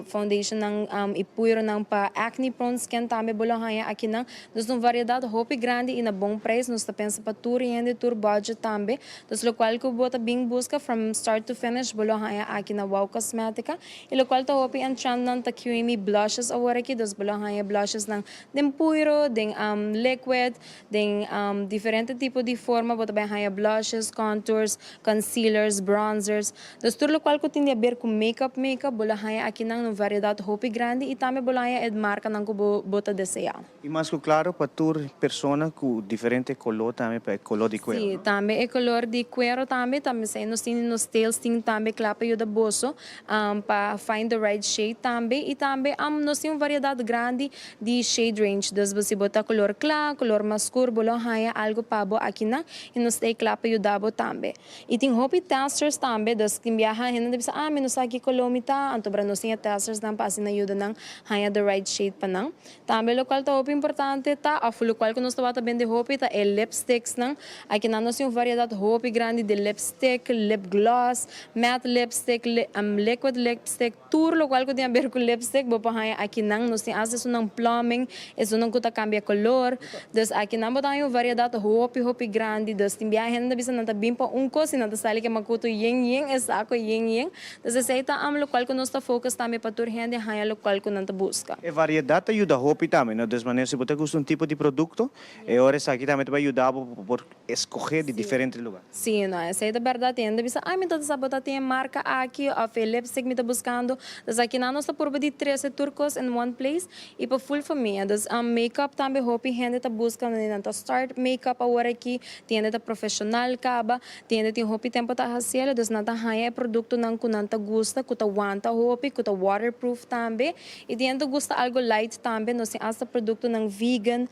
foundation nang ipuiro nang pa acne prone skin, também bolo hanha aqui nang, dos uma variedade hope grande e na bom preço, nós pensa para tour e ainda tour budget também, dos lo qual que bota bem busca from start to finish, bolo hanha aqui na Wow Cosmética, e lo qual ta hope ang trend nang ta creamy blushes agora aqui, dos bolo hanha blushes nang den puro, den liquid, den diferente tipo de forma, bota bem hanha blushes, contours, concealers, bronzers, dos tudo lo qual que tem a ver com makeup, bolo hanha aqui nang variedade hope grande e também bolo hanha ed marca nang ko bota desejar. E mais claro para tour persona com diferente color também, para color de cuero. Sim, também é color de cuero também sei nos tem nos tails tem também clapa eu da bolso para find the right shade também e também nós tem uma variedade grande de shade range, das você botar color claro, color mais escuro, bolo hanha algo pabo aqui na e nos tem clapa eu dabo também. E tem hope testers também, das que viaja ainda deve ser menos aqui colomita, anto para nós tem testers não para assim ajuda nang hanha the right shade pa nang. Também local tá hope importante tá, a full qual que nós tá bem de hope tá é lipsticks nang. Aqui na nós tem uma variedade hope grande de lipstick, lip gloss, matte lipstick, liquid lipstick, tudo lo qual que tem a ver com lipstick, bo hanha aqui nang nós tem asa nang plumbing, isso não custa cambia color. Das aqui na botar uma variedade hope grande, das tem viaja ainda bisa nanta bimpa coisa nanta sali que makuto yeng é saco yeng. Das aceita lo qual que nós tá focus também para tur gente hanha lo qual que nanta busca. É variedade ajuda hope também, não? Das maneiras se você gosta tipo de produto, é hora essa aqui também vai ajudar por escolher de diferentes lugares. Sim, não, essa é a verdade. Ainda bisa, me tá sabota tem marca aqui, a lipstick me tá buscando. Das aqui na nossa porba de 13 turcos in one place e para full família. Das makeup também hope gente tá buscando, nanta start makeup agora aqui, tem ainda profissional caba, tem ainda hope tempo tá hacielo, das nanta hanha produto nang kunanta gusta, kuta wanta hope, kuta waterproof também e tem ainda gusta algo light também, nós tem essa produto nang vegan,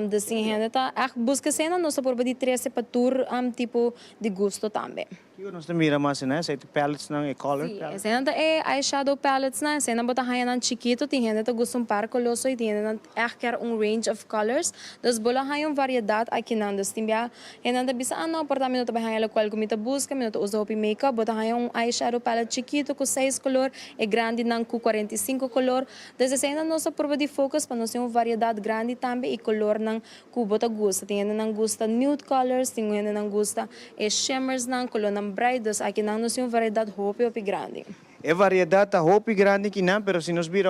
das gente tá busca cena nossa porba de 13 para tur tipo de gosto também. Kiko nós mira mais né, esse palettes não é color Sim, palette. esse ainda é eyeshadow palettes na, esse ainda bota hayan chiquito, tem gente que gosta par coloso e tem gente quer range of colors. Dos bola hayan variedade aqui não, dos timbia, ainda bisa ano, porta minuto ba hayan qual comita busca, minuto usa hopi makeup, bota hayan eyeshadow palette chiquito com 6 color e grande não com 45 color. Dos esse ainda nossa prova de focus para nós ter uma variedade grande também e color não com bota gosta, tem gente não gosta nude colors, tem gente não gosta shimmers não, color não bright, dos aqui não nós temos variedade hopi grande. É variedade tá hopi grande que não, pero se nós vira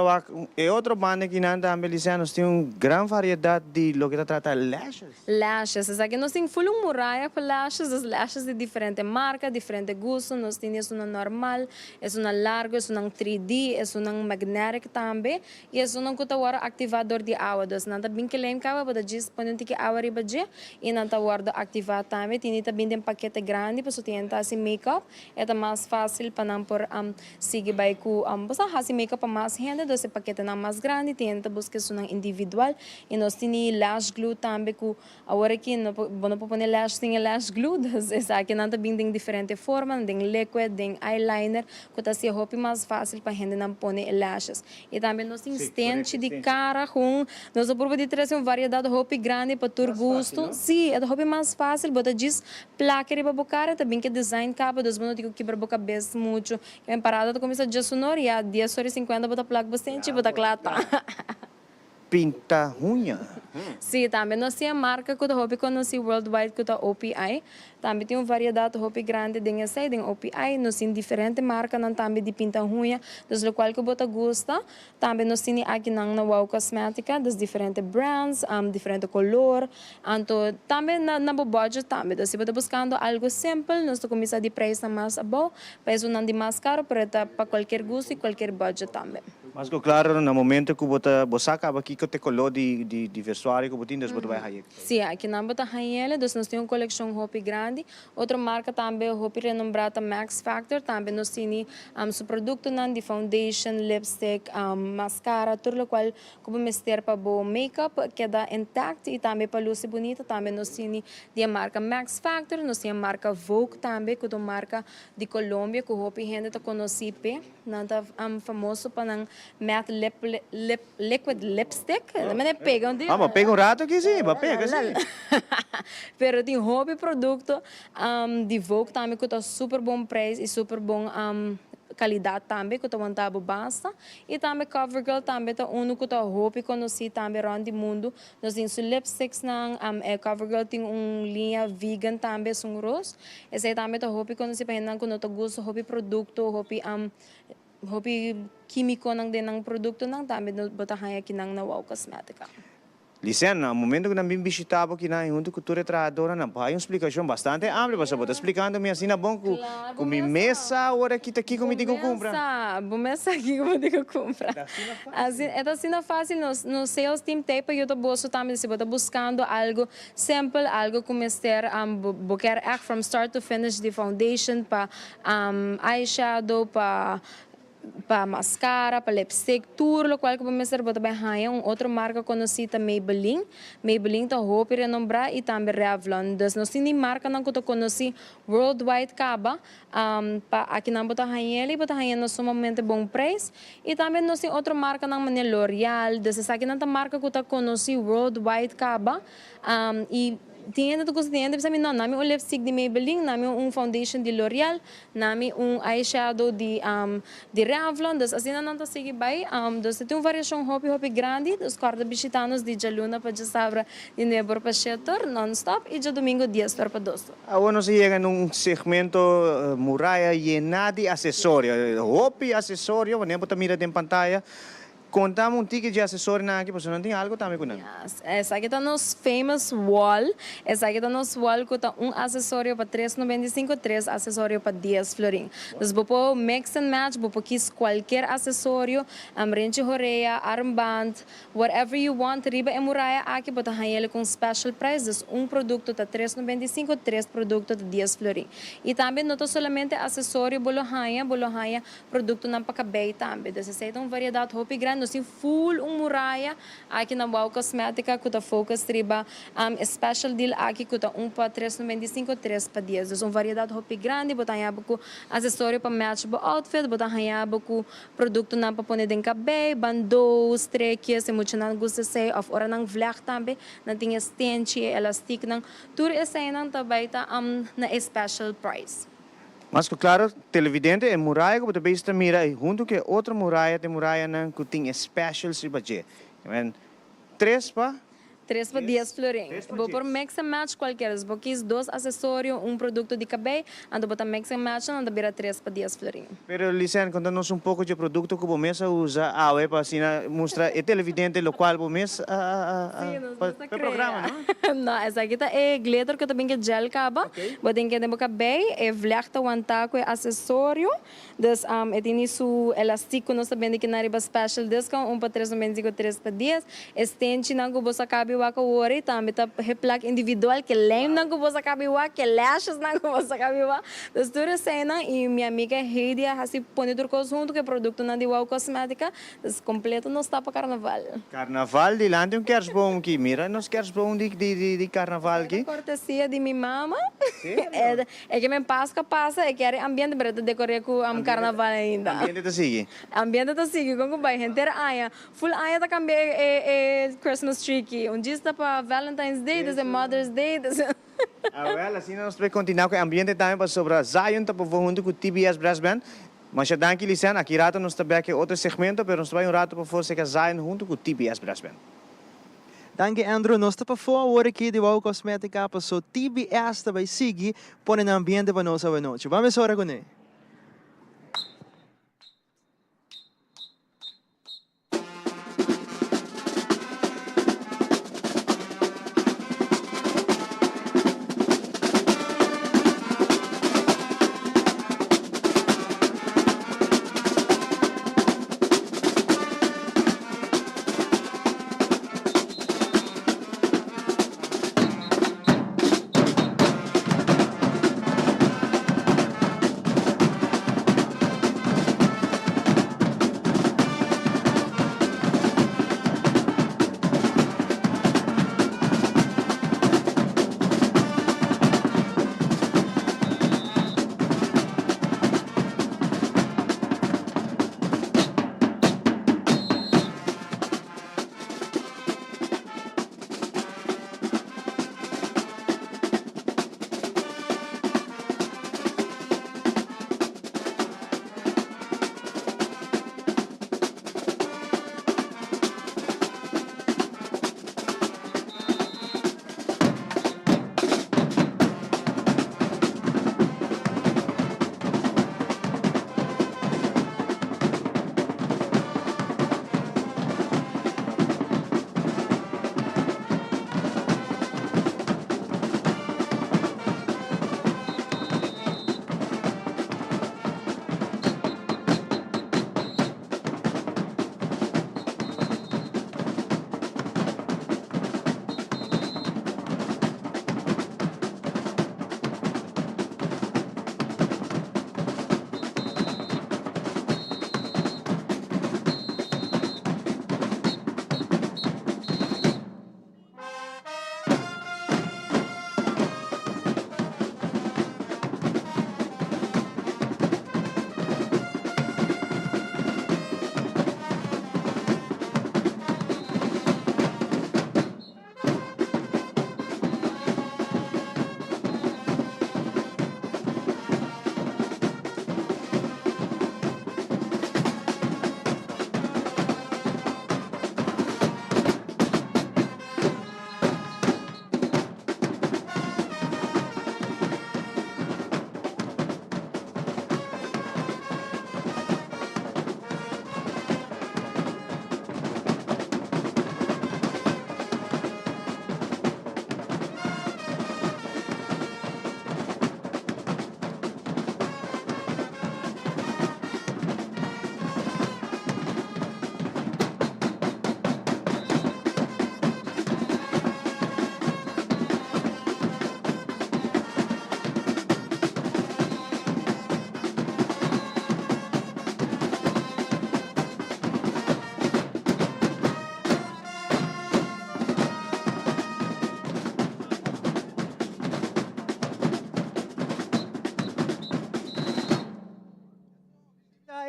é outro banda que não também nós tem uma grande variedade de lo que trata lashes. Lashes, essa aqui nós temos full muralha para lashes, as lashes de diferente marca, diferente gosto, nós temos uma normal, é uma largo, é uma 3D, é uma magnetic também, e é uma que agora ativador de água, dos nada bem que lembra que para diz põe um tique água riba de e nada agora ativar também, tem também um paquete grande para sustentar assim makeup, é mais fácil para não por sige by ku basta hasi makeup pa mas hende do se paquete na mais grande tenta buscar isso individual e nós tini lash glue também ku agora aqui no bono pone lash tem lash glue das essa aqui não tá bem de diferente forma tem liquid tem eyeliner que tá se hopi mais fácil para hende não pone lashes e também nós tem stente de cara com nós prova de trazer uma variedade hopi grande para tur gosto sim é hopi mais fácil bota diz placa riba bocara também que design capa dos bono digo quebra boca bes muito é parada começa de sonor e a 10 horas 50 bota placa bastante bota clata Pinta unha. sim também nós temos marca que o hobby conhece worldwide que o OPI também tem uma variedade hobby grande de essa tem OPI nós temos diferente marca não também de pinta unha dos qual que bota gosta também nós temos aqui na Wow Cosmética dos diferentes brands diferente color então também na budget também então se você buscando algo simples nós começa de preço mais bom preço não de mais caro para qualquer gosto e qualquer budget também. Mas claro, no momento que você acaba aqui que te colou de vestuário que botin das botar vai hayek. Sim, aqui na bota Haiele, nós temos uma coleção hopi grande. Outra marca também, hopi renombrada Max Factor, também nós temos seu produto de foundation, lipstick, mascara, tudo o qual como mister para bom makeup queda intact e também para luz bonita, também nós temos a marca Max Factor, nós temos a marca Vogue também, que é uma marca de Colômbia, que o hopi gente tá conhece pe, nada famoso para matte liquid lipstick, mas pega onde? Mas pega rato aqui sim, pega sim. Pero tem hobby produto de Vogue também que tá super bom preço e super bom qualidade também que tá montado basta e também CoverGirl também tá que tá hobby conhecido também around o mundo nós temos lipsticks na CoverGirl tem linha vegan também são rose esse também tá hobby conhecido para não quando tá gosto hobby produto hobby químico ng din ng produkto ng também botahaya aqui ng Wow Cosmética. Listen, no momento que nós visitava aqui na junto com a treinadora, não vai uma explicação bastante ampla, você pode explicando-me assim na bom com minha mesa hora que tá aqui como digo compra. Bom mesa aqui como digo compra. Assim, é assim fácil no sales team tape eu tô bolso também se você buscando algo simple, algo como mister quer act from start to finish the foundation para eyeshadow para mascara, para lipstick, tudo o qual que vamos ser bota bem raia, outra marca conhecida Maybelline tá roupa renombrada e também Revlon. Das nós temos marca não que eu conheci worldwide caba, pa aqui não bota raia no sumamente bom preço e também nós temos outra marca não mané L'Oreal, das aqui não tá marca que eu conheci worldwide caba, e tinha tudo que tinha bisa não nami lipstick de Maybelline nami foundation de L'Oreal nami eyeshadow de Revlon das assim não tá seguir bem das tem uma variação hopi grande dos quarta visitanos de Jaluna para Sabra de Nebor para Shetor non-stop e de domingo 10 para 2. Agora nós chega num segmento muralha llena de acessórios hopi acessório nem botar mira em pantalla. Contamos ticket de acessório na aqui, porque não tem algo também com nós. Essa aqui está nos famous wall. Essa aqui está nos wall que está acessório para 3,95, 3 acessório para 10 florin. Então, você mix and match, você quis qualquer acessório, rente horeia, armband, whatever you want, riba e muraya aqui, você tem ele com special price. Então, produto está 3,95, 3 produto está 10 florin. E também não é somente acessório, bolohanha, produto não para cabelo também. Então, essa é uma variedade hopi grande nós temos full muralha aqui na Wow Cosmética, que está focus riba special deal aqui que está 1 para 3,95, 3 para 10. Então, variedade hopi grande, botar aí com acessório para match o outfit, botar aí com produto na para pôr dentro cabelo, bandos, trekkies, e muito não gosta de of ora nang vlek também, não tem stenche, elastic nang tour essa nang também tá na special price. Mas claro, televidente é muralha que você está mira junto que outra muralha, tem muralha não que tem special se budget. Três pa 3 para 10 florim. 3 para Vou 10. por mix and match qualquer. Vou quis 2 acessórios, produto de cabelo, ando botar mix and match, ando vira 3 para 10 florim. Pero Licen, conta-nos um pouco de produto que o Bomesa usa a web assim, mostra é televidente o qual Bomesa para programa, não? Não, essa aqui é glitter que também é gel caba. Vou ter que ter cabelo, é vlekta o antaco é acessório. Dus é tem isso elástico, nós também que na riba special discount, para 3,95, 3 para 10. Estende na go bosa cabe wa ka worry também tá replak individual que lem na go bosa cabe wa que lashes na go bosa cabe wa. Dus tudo cena e minha amiga Heidi assim põe tudo coisa junto que produto na de Wow Cosmética, dus completo não está para carnaval. Carnaval de lá tem kerstboom aqui, mira, nós kerstboom de carnaval aqui. Cortesia de minha mama. É que me passa, é que é ambiente para decorar com carnaval ainda. Ambiente tá sigue. Ambiente tá sigue, como vai, gente aia. Full aia tá cambiar Christmas tree aqui. Dia está para Valentine's Day, desde Mother's Day, desde... Well, assim nós podemos continuar com o ambiente também para sobre Zion, tá para junto com o TBS Brass Band. Mas já danke Licen, aqui rato nós também aqui outro segmento, pero nós vai rato para força que Zion junto com o TBS Brass Band. Danke Andrew, nós estamos fora aqui de Wow Cosmética, para so TBS também sigue, põe no ambiente para nós a noite. Vamos ora com ele.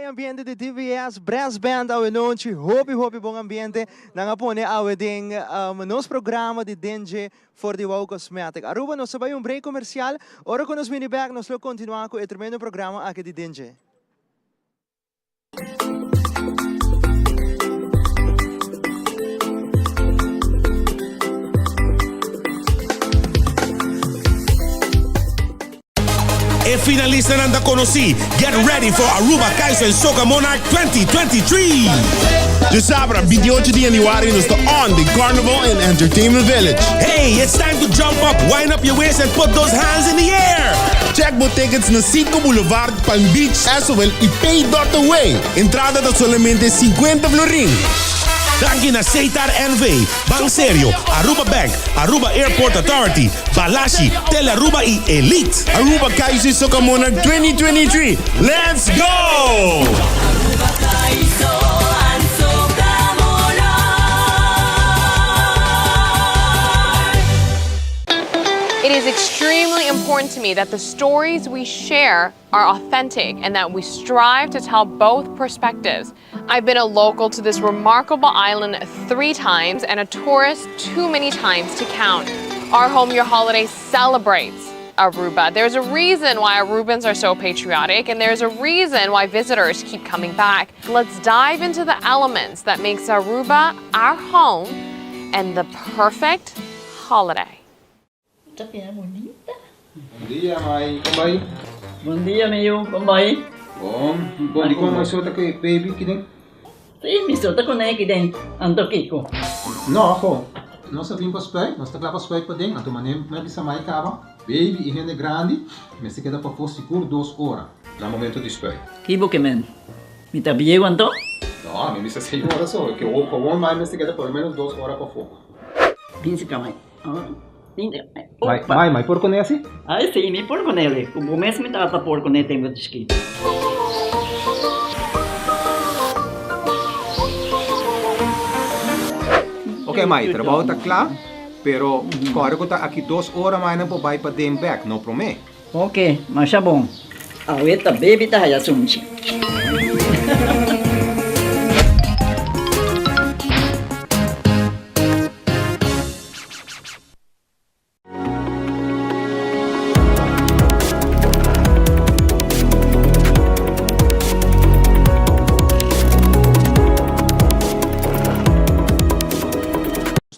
ambiente de TVS Brass Band awe noite, hopi bom ambiente. Nanga po ne awe ding nos programa de DNG for the Wow Cosmetic. Aruba nos sabay um break comercial. Ora ko nos mini-back, nos lo continuar com o tremendo programa aqui de DNG. E finalista nanda conosci. Get ready for Aruba Kaiser Soca Monarch 2023. De sabra, 28 de Januari nos on the Carnival and Entertainment Village. Hey, it's time to jump up, wind up your waist and put those hands in the air. Check mo tickets na 5 Boulevard, Palm Beach, Aswell e Pay.away. Entrada de solamente 50 florin. Danke na Seitar NV, Bang Serio, Aruba Bank, Aruba Airport Authority, Balashi, Telearuba e Elite. Aruba Kaiser Soca Monarch 2023. Let's go! It is extremely important to me that the stories we share are authentic and that we strive to tell both perspectives. I've been a local to this remarkable island 3 times and a tourist too many times to count. Our Home Your Holiday celebrates Aruba. There's a reason why Arubans are so patriotic, and there's a reason why visitors keep coming back. Let's dive into the elements that makes Aruba our home and the perfect holiday. Bonita. Bom dia, Mai. Como vai? Bom dia, meu. Como vai? Bom. Bom, di ko maisuot ako baby kini. Sim, me solta com ele dentro. Ando Kiko. No, ako. Nós vimos para spek, nós tá para spek para dentro. Então, manem, mas bisa mai kaba. Baby e rende grande, mas se queda para for seguro 2 horas. Na momento de spek. Kibo que men. Me tá bem quanto? No, me bisa 6 horas só. Que o com mais mas se queda pelo menos 2 horas para for. Pince camai. Mai, por conhece? Ah, sim, me por com ele. O começo me tava por com ele tem muito esquito. Ok, Mai, trabalho tá claro, pero corre que tá aqui 2 horas mais não pode vai para dem back, não promete. Ok, mas é bom. A outra baby tá aí assunto.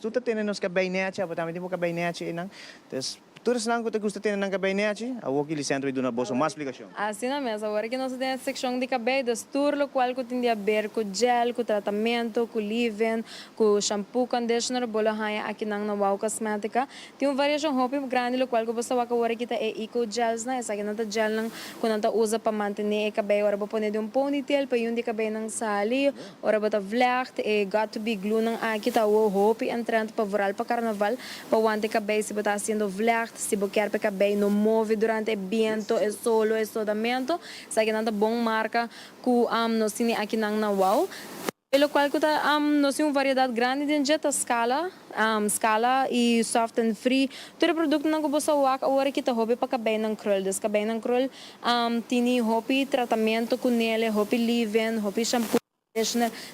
Tuta tenen nos kabinete, apa também temos kabinete inang. Tes todos nang ko te gusta tenen nang kabinete, awo que licentro e dona boso mais explicação. Assim na mesa, agora que nós temos a secção de cabelo, das tour lo qual que tem a ver com gel, com tratamento, com leave-in, com shampoo, conditioner, bola haya aqui nang na Wow Cosmetica. Tem uma variação hopi grande lo qual que você vai agora que tá é eco gels na, essa aqui não tá gel nang quando tá usa para manter o cabelo, ora para pôr de ponytail, para yun de cabelo nang sali, ora para vlecht, got to be glue nang aqui tá o hopi entrando para voral para carnaval, para o cabelo se botar haciendo vlecht, se você quer que cabelo não move durante o viento, o solo, o sodamento, essa aqui não tá bom marca que nós temos aqui nang na Wow. Pelo qual nós temos uma variedade grande de jeta scala e soft and free. Todo produto nang kubo sa wak, agora kita hobby para cabelo ng krul. Des cabelo ng krul, tini hobby tratamento com ele, hobby leave-in, hobby shampoo,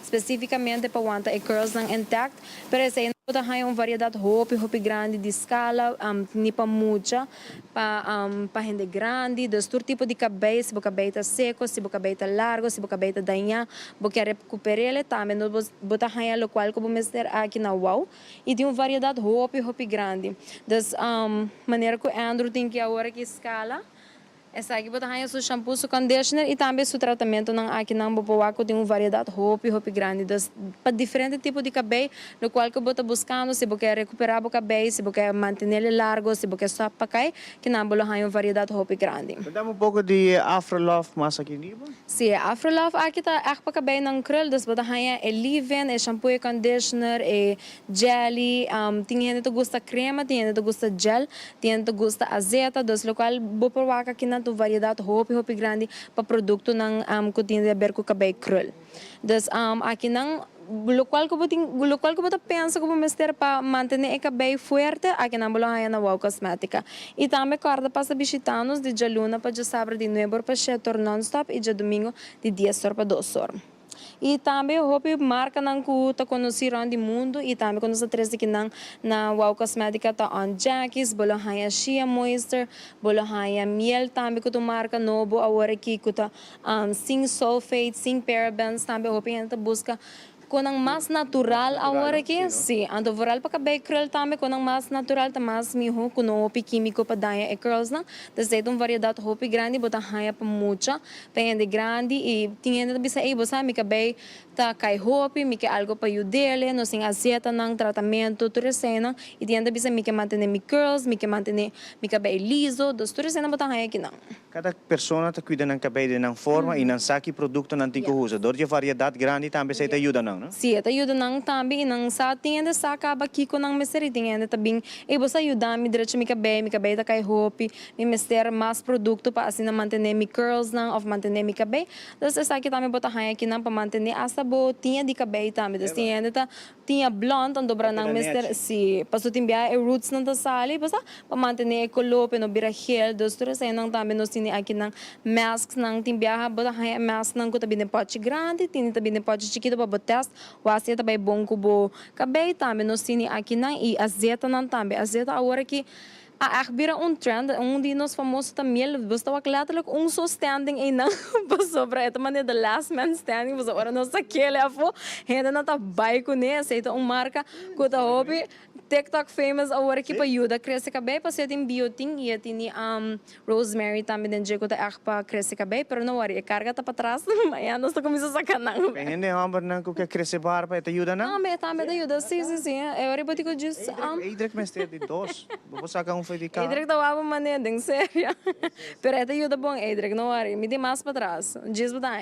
especificamente para wanta e curls ng intact. Pero essa aí não tem uma variedade hobby grande de scala, ni pa mucha, pa gente grande, dos todo tipo de cabelo, se o cabelo está seco, se o cabelo está largo, se o cabelo está danha, bo quer recuperar ele também, nós bota haya lo qual como mister aqui na Wow, e tem uma variedade hobby grande. Das maneira que o Andrew tem que agora que scala. Essa aqui bota hanya su shampoo, su conditioner e também su tratamento ng aqui ng bubuwako tem uma variedade hobby grande das para diferente tipo de cabelo, no qual que bota buscando se você quer recuperar o cabelo, se você quer manter ele largo, se você quer só pacai, que não bolo hanya uma variedade hobby grande. Dá um pouco de Afro Love mas aqui niba? Sim, Afro Love aqui tá ak para cabelo ng krul, das bota hanya e leave-in, e shampoo e conditioner, e jelly, tem gente que gosta crema, tem gente que gosta gel, tem gente que gosta azeta, das local bubuwako aqui na variedade hobby grande para produto ng kutin de berko cabelo krul. Dus aqui nang lo cual que pensa como mister para manter o cabelo forte aqui na bolonha na Wow Cosmética. E também corda para visitar-nos de dia luna para dia sábado de 9 para 7 non-stop e dia domingo de 10 para 2 horas. E também o hopi marca nang ku ta conheceram do mundo e também quando se traz aqui na Wow Cosmética tá on Jackies, bolonha Shea Moisture, bolonha miel também que tu marca novo agora aqui que tá sem sulfate, sem parabens também o hopi a busca com ang mas natural agora aqui, sim. Ando voral para cabelo curl também com ang mas natural tá mais miho com o hopi químico para dar e curls não. Desde variedade hopi grande bota haya para mucha, tem de grande e tinha de bisa você mi cabelo tá cai hopi, mi que algo para ajudar, não sem azeita nang tratamento tudo cena e tinha de bisa mi que manter mi curls, mi que manter mi cabelo liso, dos tudo cena bota haya aqui não. Cada pessoa está cuidando ng cabelo ng forma e ng saki produto ng tinko usa. Dor de variedade grande também se te ajuda não? Sim, te ajuda não também não sa tinha de acaba aqui com não mestre tinha de também e você ajuda me direito mi cabelo tá cai hopi, mi mestre mais produto para assim manter mi curls não ou manter mi cabelo. Então essa aqui também bota haya aqui não para manter asa bo tinha de cabelo também. Então tinha blonde ando dobra não mestre sim, passo tinha roots não da sali, para manter color para não virar gel, dos tudo assim não também nos aqui nang masks nang timbiaha bota haya mask nang ko tabi de pote grande tini tabi de pote chiquito para botar o azeite vai bom kubo cabelo também nos cine aqui nang e azeite nang também azeite agora que a vira trend de nos famosos também basta o letterlijk so standing em não sobre esta maneira the last man standing você ora nossa aquele afo ainda não tá bike né aceita marca que tá hobby TikTok famous agora que para ajuda crescer cabelo para ser tem biotin e tem rosemary também dentro que tá para crescer cabelo pero não worry carga tá para trás mas nós tá começando a sacar não Hindi hambar nang ko que crescer barba te ajuda não? Também ajuda sim eu agora botico diz Idrek mestre de dos. Vou sacar foi de cá. Idrek tá uma maneira de sério pero te ajuda bom Idrek não worry me dê mais para trás diz botar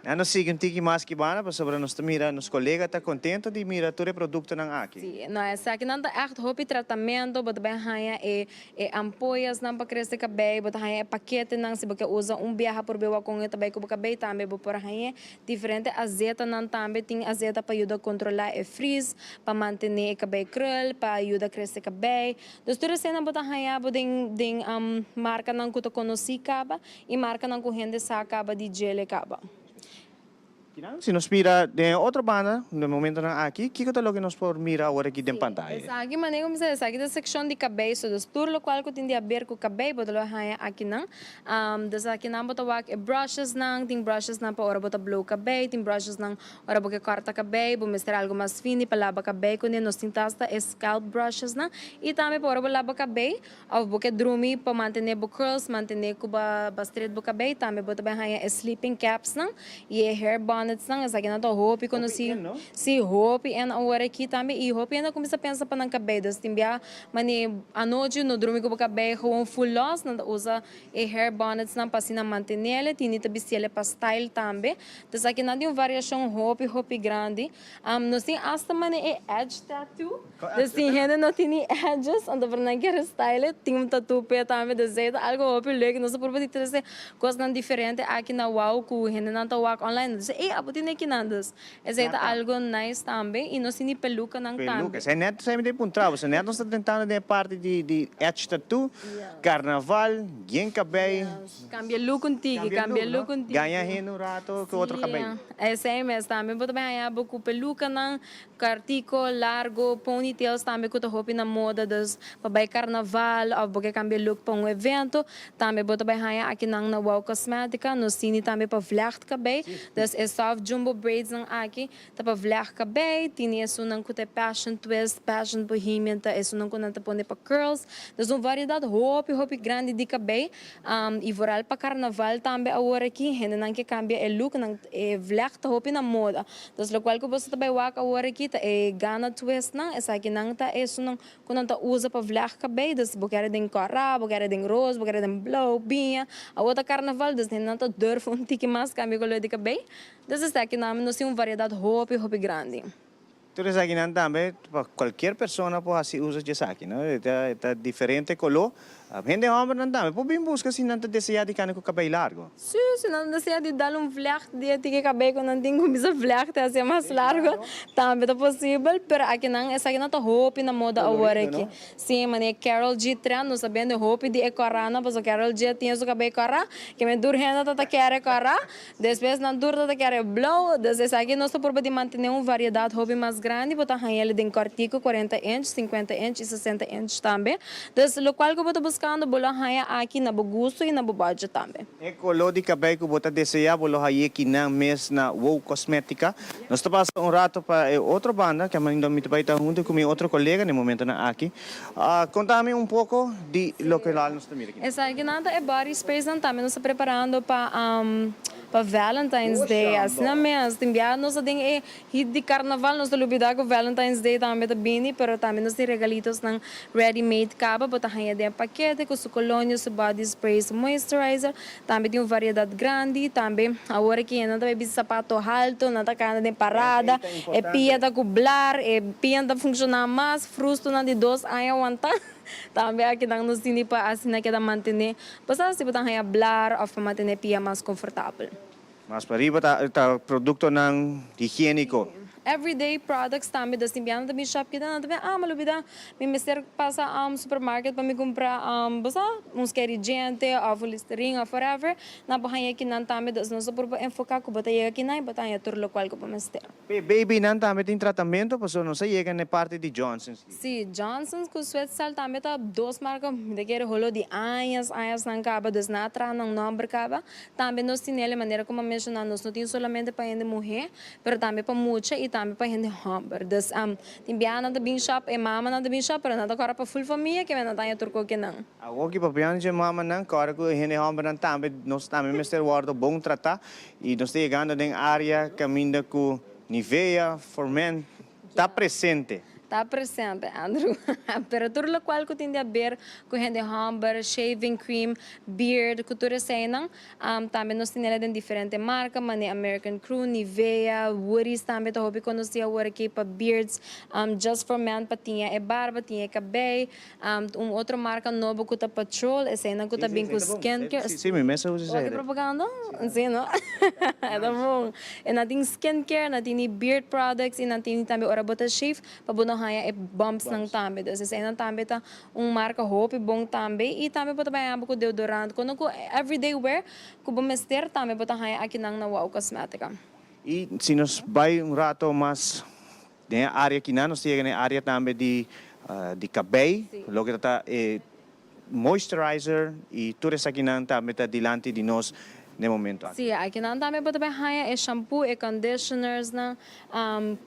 Ano sigam tiki mas kibana pa sobra nos mira nos colega tá contento de mira todo produto ng aki. Sim, não é só que não tá echt hopi tratamento, bota bem haya ampolhas não para crescer cabelo, bota haya paquete não se porque usa viaja por bewa com esta bem com cabelo também por haya diferente azeite não também tem azeite para ajudar a controlar o frizz, para manter o cabelo curl, para ajudar a crescer cabelo. Dos tudo isso não bota haya den marca não que tu conheci caba e marca não que gente sa caba de gel caba. Se nos mira de outra banda, no momento na aqui, que que talo que nos por mira agora aqui de pantalla. Essa aqui maneira como se aqui da seção de cabelo, so dos tudo qual que tem a ver com cabelo, bota lá aqui não. Das aqui não bota brushes não, tem brushes não para ora bota blow cabelo, tem brushes não ora bota corta cabelo, vou mostrar algo mais fino para lavar cabelo, quando nós tentamos scalp brushes não, e também para ora lavar cabelo, ou bota drumi para manter o curls, manter o straight do cabelo, também bota bem sleeping caps não, e hair bonnet não, essa aqui não tá roupa quando se roupa e agora aqui também e roupa ainda começa a pensar para não cabelo, tem bia, mas a noite no dormir com o cabelo com full loss, não usa hair bonnets não para se não manter ele, tem que vestir para style também, então aqui não tem uma variação roupa grande, nós tem hasta mané edge tattoo, assim ainda não tem edges, ando para não querer style, tem tattoo pé também desenho, algo roupa legal, nós por poder trazer coisas diferentes aqui na Wow, que ainda não tá walk online, apo tinha que nandas. Esse é algo nice também e nós temos peluca não também. Peluca, se neto sai me de puntravo, se neto está tentando de parte de etch tattoo, carnaval, gen cabelo. Cambia look contigo, cambia look contigo. Ganha reno rato com outro cabelo. Esse é mesmo também, pode bem aí com peluca não, cartico, largo, ponytails também que eu roupa na moda dos para carnaval ou porque cambia look para evento, também pode bem aí aqui na Wow Cosmética, nós temos também para vlecht cabelo, das soft jumbo braids ng aqui, para vlecht cabelo, tem isso não que passion twist, passion bohemian, tá isso não que não tá pondo para curls, das uma variedade roupa grande de cabelo, e voral para carnaval também agora aqui, ainda não que cambia o look, não vlecht roupa na moda, das lo qual que você também wak agora aqui, tá Ghana twist não, essa aqui não tá isso não que não tá usa para vlecht cabelo, das boqueira de cora, boqueira de rose, boqueira de blow, binha, a outra carnaval, das não tá durf um tique mais cambio color de cabelo. Entonces aquí nós temos uma variedade roupa grande. Entonces aquí também qualquer pessoa pode assim usar essa aqui, não? Está diferente color, Hindi hombre ng dami. Po bem busca sin nanta desea di kana ko cabelo largo. Sim, se não desea de dar vlecht, de que cabelo que não tem como bisa vlecht, é assim mais largo, também é possível, pero aqui não, essa aqui não tá roupa na moda agora aqui. Sim, mane Carol G trend, não sabendo roupa de ecorana, mas o Carol G tinha seu cabelo corra, que me durrenda tá querer corra, depois não durta tá querer blow, depois aqui nós por de manter uma variedade roupa mais grande, botar ele de cortico 40 inch, 50 inch e 60 inch também. Então, o qual que eu vou buscando, bola haya aqui na gusto e na budget também. E color de cabelo que bota desea, bolo haye que na mes na Wow Cosmética. Nós está passando rato para outra banda, que a mãe me vai estar junto com meu outro colega no momento na aqui. Contame pouco de lo que lá nós estamos aqui. Essa aqui nada é body sprays, também nós estamos preparando para Valentine's Day, assim na mesma, tem nós tem hit de carnaval, nós estamos com Valentine's Day também tá bem, pero também nós tem regalitos ng ready-made caba, bota hanya de paquete com su colônia, su body spray, su moisturizer, também tem uma variedade grande, também agora que não também bisa sapato alto, não tá cana de parada, é pia da cublar, é pia da funcionar mais, frusto na de 2 anos aguenta. Também aqui não nos tem para assim que da manter, basta se botar hanya blar ou para manter pia mais confortável. Mas para riba tá produto ng higiênico. Everyday products também das timbiano também shop kita na também malubida mi mister passa supermarket para me comprar basta uns queridente ou listerine ou whatever na bahaya que não também das nosso por enfocar com botaya aqui na botaya tur local com mister. Baby não também tem tratamento, pois não sei chega na parte de Johnson's. Sim, Johnson's com sweat sal também tá 2 marcas de que rolo de anos não caba dos na tra não number caba também nós tem ele maneira como mencionar nós não tem solamente para gente mulher, pero também para mucha e também para gente homem. Dus timbiana na bin shop e mama na bin shop, pero nada para full família que na tanya turco que não. Ako que papiano de mama não, cara que gente homem não também nós também Mr. Wardo bom tratar e nós chegando em área caminho com Nivea, Formen, está presente. Está presente, Andrew. Pero tudo lo qual que tem a ver com gente humber, shaving cream, beard, cultura cena, também nós temos de diferentes marcas, mas American Crew, Nivea, Woody's também, tô hobby conhecia agora aqui para beards, Just for Men, para tinha barba, tinha cabelo, outra marca nova que tá Patrol, essa aí que tá bem com skincare. Sim, me mesa usa isso. Propaganda? Sim, não? É tá bom. E na tem skincare, na tem beard products, e na tem também ora bota shave, para botar haya e bumps ng tambe. Kasi sa inang tambe ta marca hope bong tambe e tambe po tayo ko deodorant. Kung ko everyday wear, ko bumester tambe po tayo aqui nang na Wow Cosmética. E se nos vai rato mas na área que não nós chega na área também de cabelo, logo que tá moisturizer e tudo isso aqui não também tá dilante de nós no momento. Sim, aqui não também pode haya é shampoo e conditioners na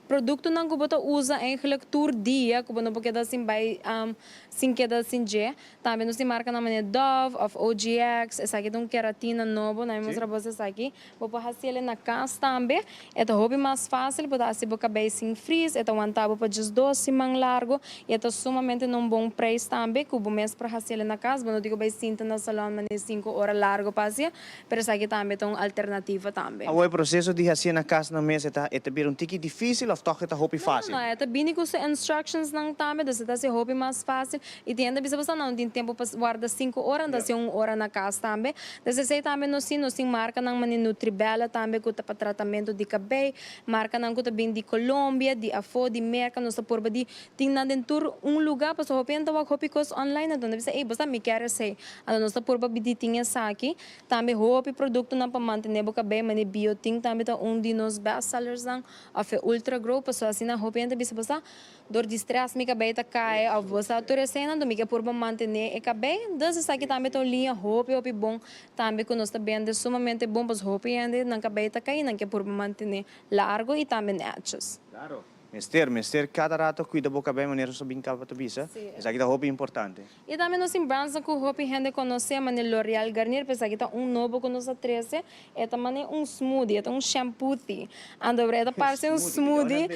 produto não que bota usa em tur dia que não pode dar assim vai sem que dar assim je também nós tem marca na maneira Dove of OGX essa aqui tem queratina novo na mostra vocês aqui vou pôr ele na casa também é o hobby mais fácil pode assim boca bem sem freeze é o antabo para just 12 man largo e é sumamente num bom preço também que o mês para fazer ele na casa não digo bem sinta na salão mas 5 horas largo passia pero essa aqui também tem uma alternativa também. O processo de fazer na casa na mesa é também tique difícil ou toch é hobby fácil? Não, é bem com as instructions não também, das é hobby mais fácil e tem ainda bisa não tem tempo para guardar 5 horas, das 1 hora na casa também. Das sei também nós sim marca não mani Nutribella também que para tratamento de cabelo, marca não que também de Colômbia, de Afo, de Merca, nós por de tem na dentro lugar para hobby então hobby course online então deve ser basta me quer sei. Então nós por de tinha aqui também hobby produto na para manter o cabelo, mas biotin também tá de nos best sellers não, of ultra grow, pessoa assim na roupa ainda bisa basta dor de stress me cabelo tá cai, a você toda cena do me que por manter o cabelo, das isso aqui também tá linha roupa bom, também que nós também é sumamente bom para roupa ainda não cabelo tá cai, não que por manter largo e também anchos. Claro. Mister, cada rato cuida boca bem maneira só bem cava tu bisa. Isso aqui é roupa importante. E também nós em brands com roupa gente conhece, mas L'Oreal Garnier, pensa que tá novo que nós 13, é também smoothie, é shampoo ti. Ando breda parece smoothie.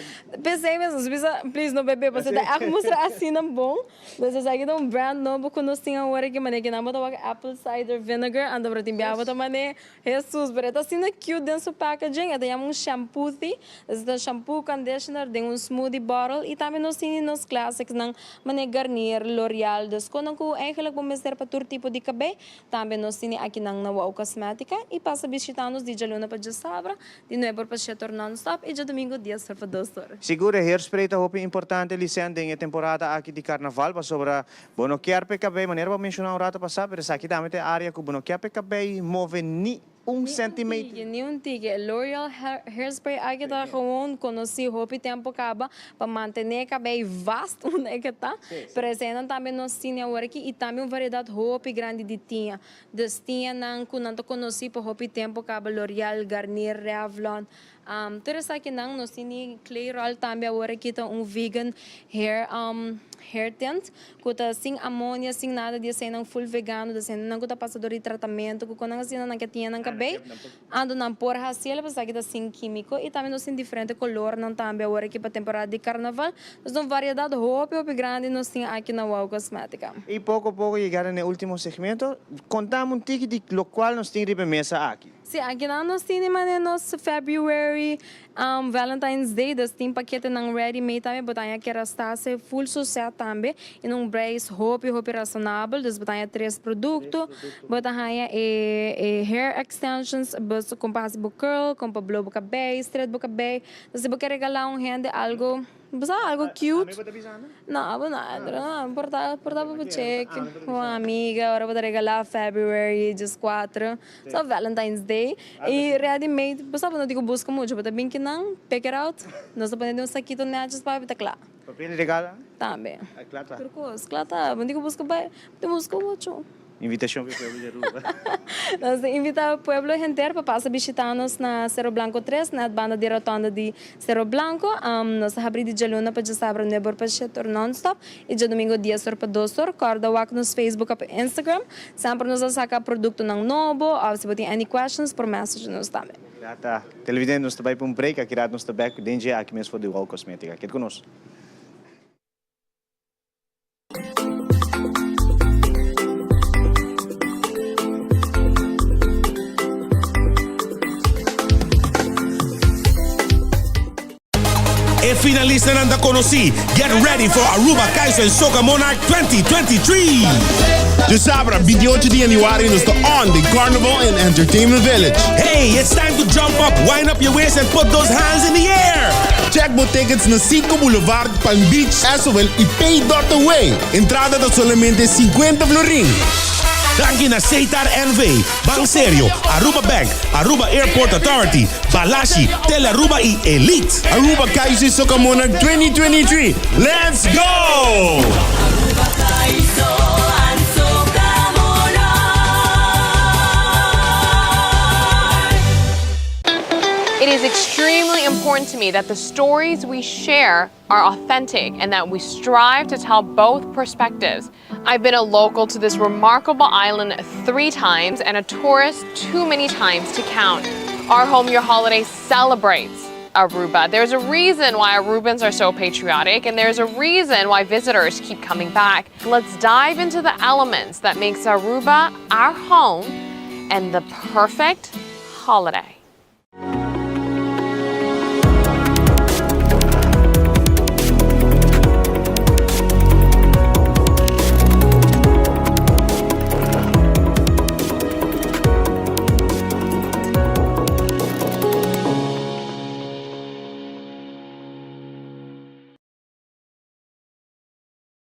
Pensei mesmo, bisa please no bebê, você dá a mostrar assim não bom. Mas essa aqui é brand novo que nós tinha agora que mané que não botar apple cider vinegar, ando breda timbiava também Jesus, breda assim na cute dentro packaging, é shampoo ti. Esse shampoo conditioner, um smoothie bottle. E também nós temos nos classics ng Mané Garnier, L'Oreal. Dus kung ko eigenlijk po mister pa tur tipo de cabelo, também nós temos aqui ng Wow Cosmética. E passa visitar-nos de Jaluna para de Sabra, de Nuevo para Chetor non-stop e de domingo dia para 2 horas. Siguro hairspray ta hopi importante lisan ding temporada aqui de carnaval pa sobra bono quer PKB maneira para mencionar um rato passar, pero sa aqui também tem área que bono quer PKB move ni centímetro. Ni un tige. L'Oreal hairspray aqui tá gewoon conheci hopi tempo acaba para manter cabelo vasto né que tá. Presente também nós tinha agora aqui e também uma variedade hopi grande de tinha. Dus tinha não kunanto conheci para hopi tempo acaba L'Oreal, Garnier, Revlon. Terus aqui não nós tinha clay roll também agora aqui tá vegan hair tint, kuta sem amônia, sem nada de ser não full vegano, de ser não kuta passador de tratamento, kuta não assim não que tinha não cabelo, ando não por raciel, mas aqui tá sem químico e também nós tem diferente color não também agora aqui para temporada de carnaval, nós tem variedade hopi grande nós tem aqui na Wow Cosmética. E pouco a pouco chegar no último segmento, contamos um tique de lo qual nós temos de mesa aqui. Sim, aqui nós temos nos February, Valentine's Day, das tem paquete ng ready-made também, botanya que rastase full sucesso também, e num brace hopi razonável, das botanya 3 produtos, botanya hair extensions, basta comprar curl, comprar blow boca bay, straight boca bay, das se quer regalar rende algo basta algo cute. Não, não, portava para check, uma amiga, agora vou regalar February, just 4, só Valentine's Day, e ready-made, basta não digo busca muito, basta bem que não, pick it out, nós podemos um saquito netos para estar claro. Papel regala? Também. Claro. Turcos, claro, não digo busca bem, busca muito. Invitação para o povo de Aruba. Nós invitamos o povo inteiro para passar visitar-nos na Cerro Blanco 3, na banda de rotonda de Cerro Blanco. Nós abrimos de Jaluna para sábado, nebor para Chetor non-stop. E de domingo, dia para 2 horas. Corda wak nos Facebook e Instagram. Sempre nos saca produto ng novo. Ou se tem any questions, por message nos também. Tá. Televidente, nós também para um break. Aqui nós também aqui mesmo for de Wow Cosmética. Aqui conosco. E finalista nanda conosci. Get ready for Aruba Kaiser and Soca Monarch 2023. De sabra, 28 de Januari, nos on the Carnival and Entertainment Village. Hey, it's time to jump up, wind up your waist and put those hands in the air. Check mo tickets na 5 Boulevard, Palm Beach, Aswell y Pay.away. Entrada de solamente 50 florin. Danke na Seitar NV, Bang Serio, Aruba Bank, Aruba Airport Authority, Balashi, Telearuba y Elite. Aruba Kaiser Soca Monarch 2023. Let's go! It is extremely important to me that the stories we share are authentic and that we strive to tell both perspectives. I've been a local to this remarkable island 3 times and a tourist too many times to count. Our Home Your Holiday celebrates Aruba. There's a reason why Arubans are so patriotic, and there's a reason why visitors keep coming back. Let's dive into the elements that makes Aruba our home and the perfect holiday.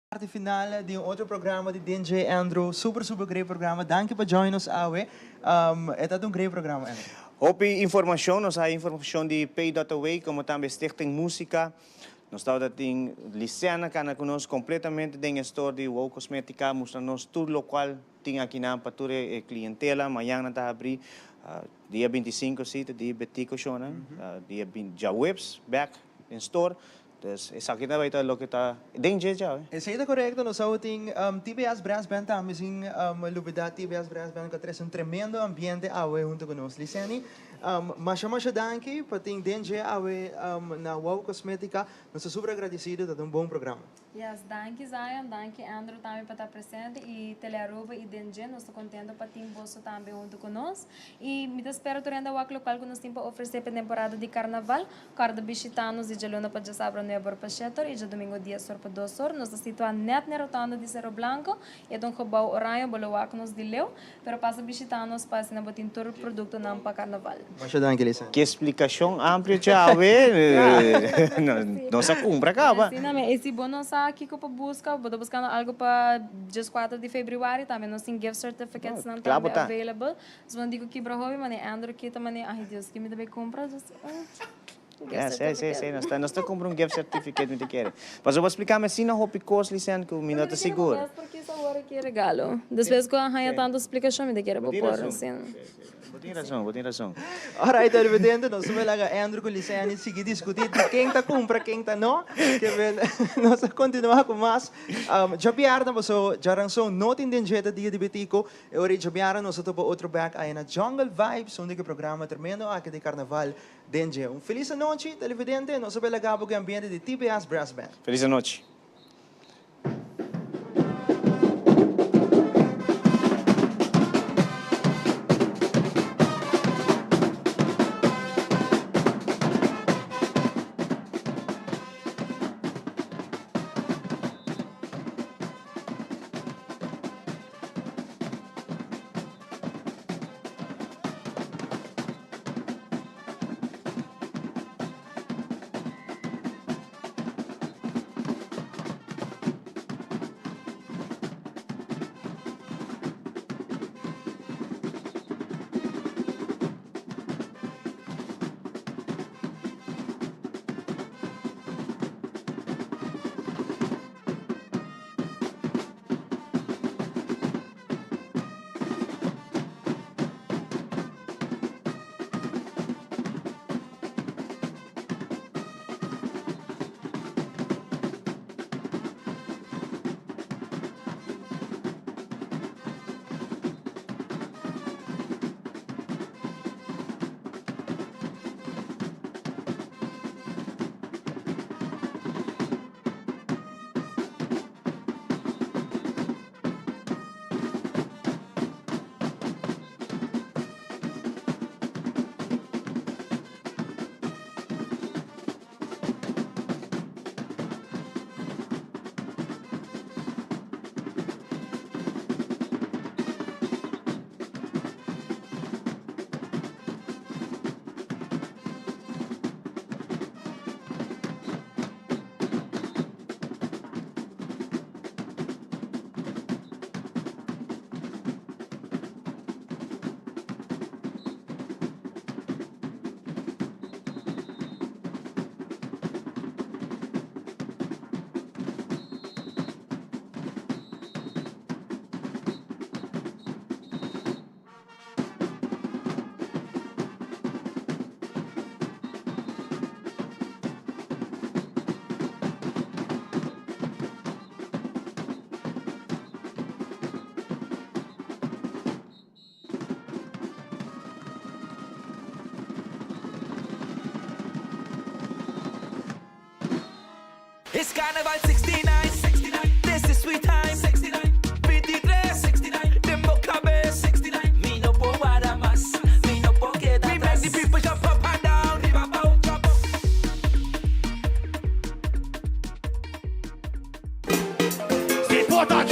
Parte final de outro programa de DJ Andrew. Super great programa. Danke por join nos awe. É um great programa, Andrew. Hopi informação, nós temos informação de Pay.away, como também Stichting Música. Nós estamos em Licena, que conosco completamente da história de Wow Cosmética, mostrando-nos tudo o qual tem aqui na patura clientela. Amanhã nós vamos abrir dia 25, dia 25, dia 20, já webs, back in store. Dus is aqui na baita lo kita danger já. Isso é correto, nós temos TBS Brass Band também, lubida TBS Brass Band que traz tremendo ambiente awe junto conosco. Liceni, mas danke para ter danger awe na Wow Cosmética. Nós somos super agradecidos de bom programa. Yes, danke Zion, danke Andrew também para estar presente e Telearuba e Denje, nós estamos contentes para ter você também junto conosco e me espero durante o local que nós temos para oferecer para a temporada de carnaval, cada visitanos de Jaluna para já sabra no Ebor Pachetor e já domingo dia sor para 2 horas, nós estamos situados net na rotunda de Cerro Blanco e é um gebouw oranje boloak nos de Leu, pero passa visitanos para se não botar todo produto não para carnaval. Muito danke, Lisa. Que explicação ampla, Chave. Não se cumpre, acaba. Sim, mas esse bom não sabe aqui que eu buscar, vou buscando algo para dia 4 de fevereiro também, nós temos gift certificates não também available. Se eu digo que para hobby, mas Andrew que também, ai Deus, que me deve comprar, Sim, nós estamos comprando gift certificate, me quer. Mas eu vou explicar, mas se não houve costly, sem que o minuto seguro. Porque essa hora que é regalo. Depois que eu arranho tanto explicação, me quer vou pôr assim. Tem razão. Alright, televidente, nós vamos lá Andrew com Liceane seguir discutir de quem está compra, quem está não. Que nós continuar com mais. Já piarda, mas já rançou not in denjeta dia de betico. E ora já piarda, nós estamos outro back aí na Jungle Vibes, onde que programa tremendo aqui de Carnaval Denje. Feliz noite, televidente. Nós vamos lá com o ambiente de TBS Brass Band. Feliz noite. It's Carnival 69. This is sweet time. 23. Them bocabe. Me no puedo guardar más. Me no puedo quedar. We make the people jump up and down. Jump up. C'est pour ta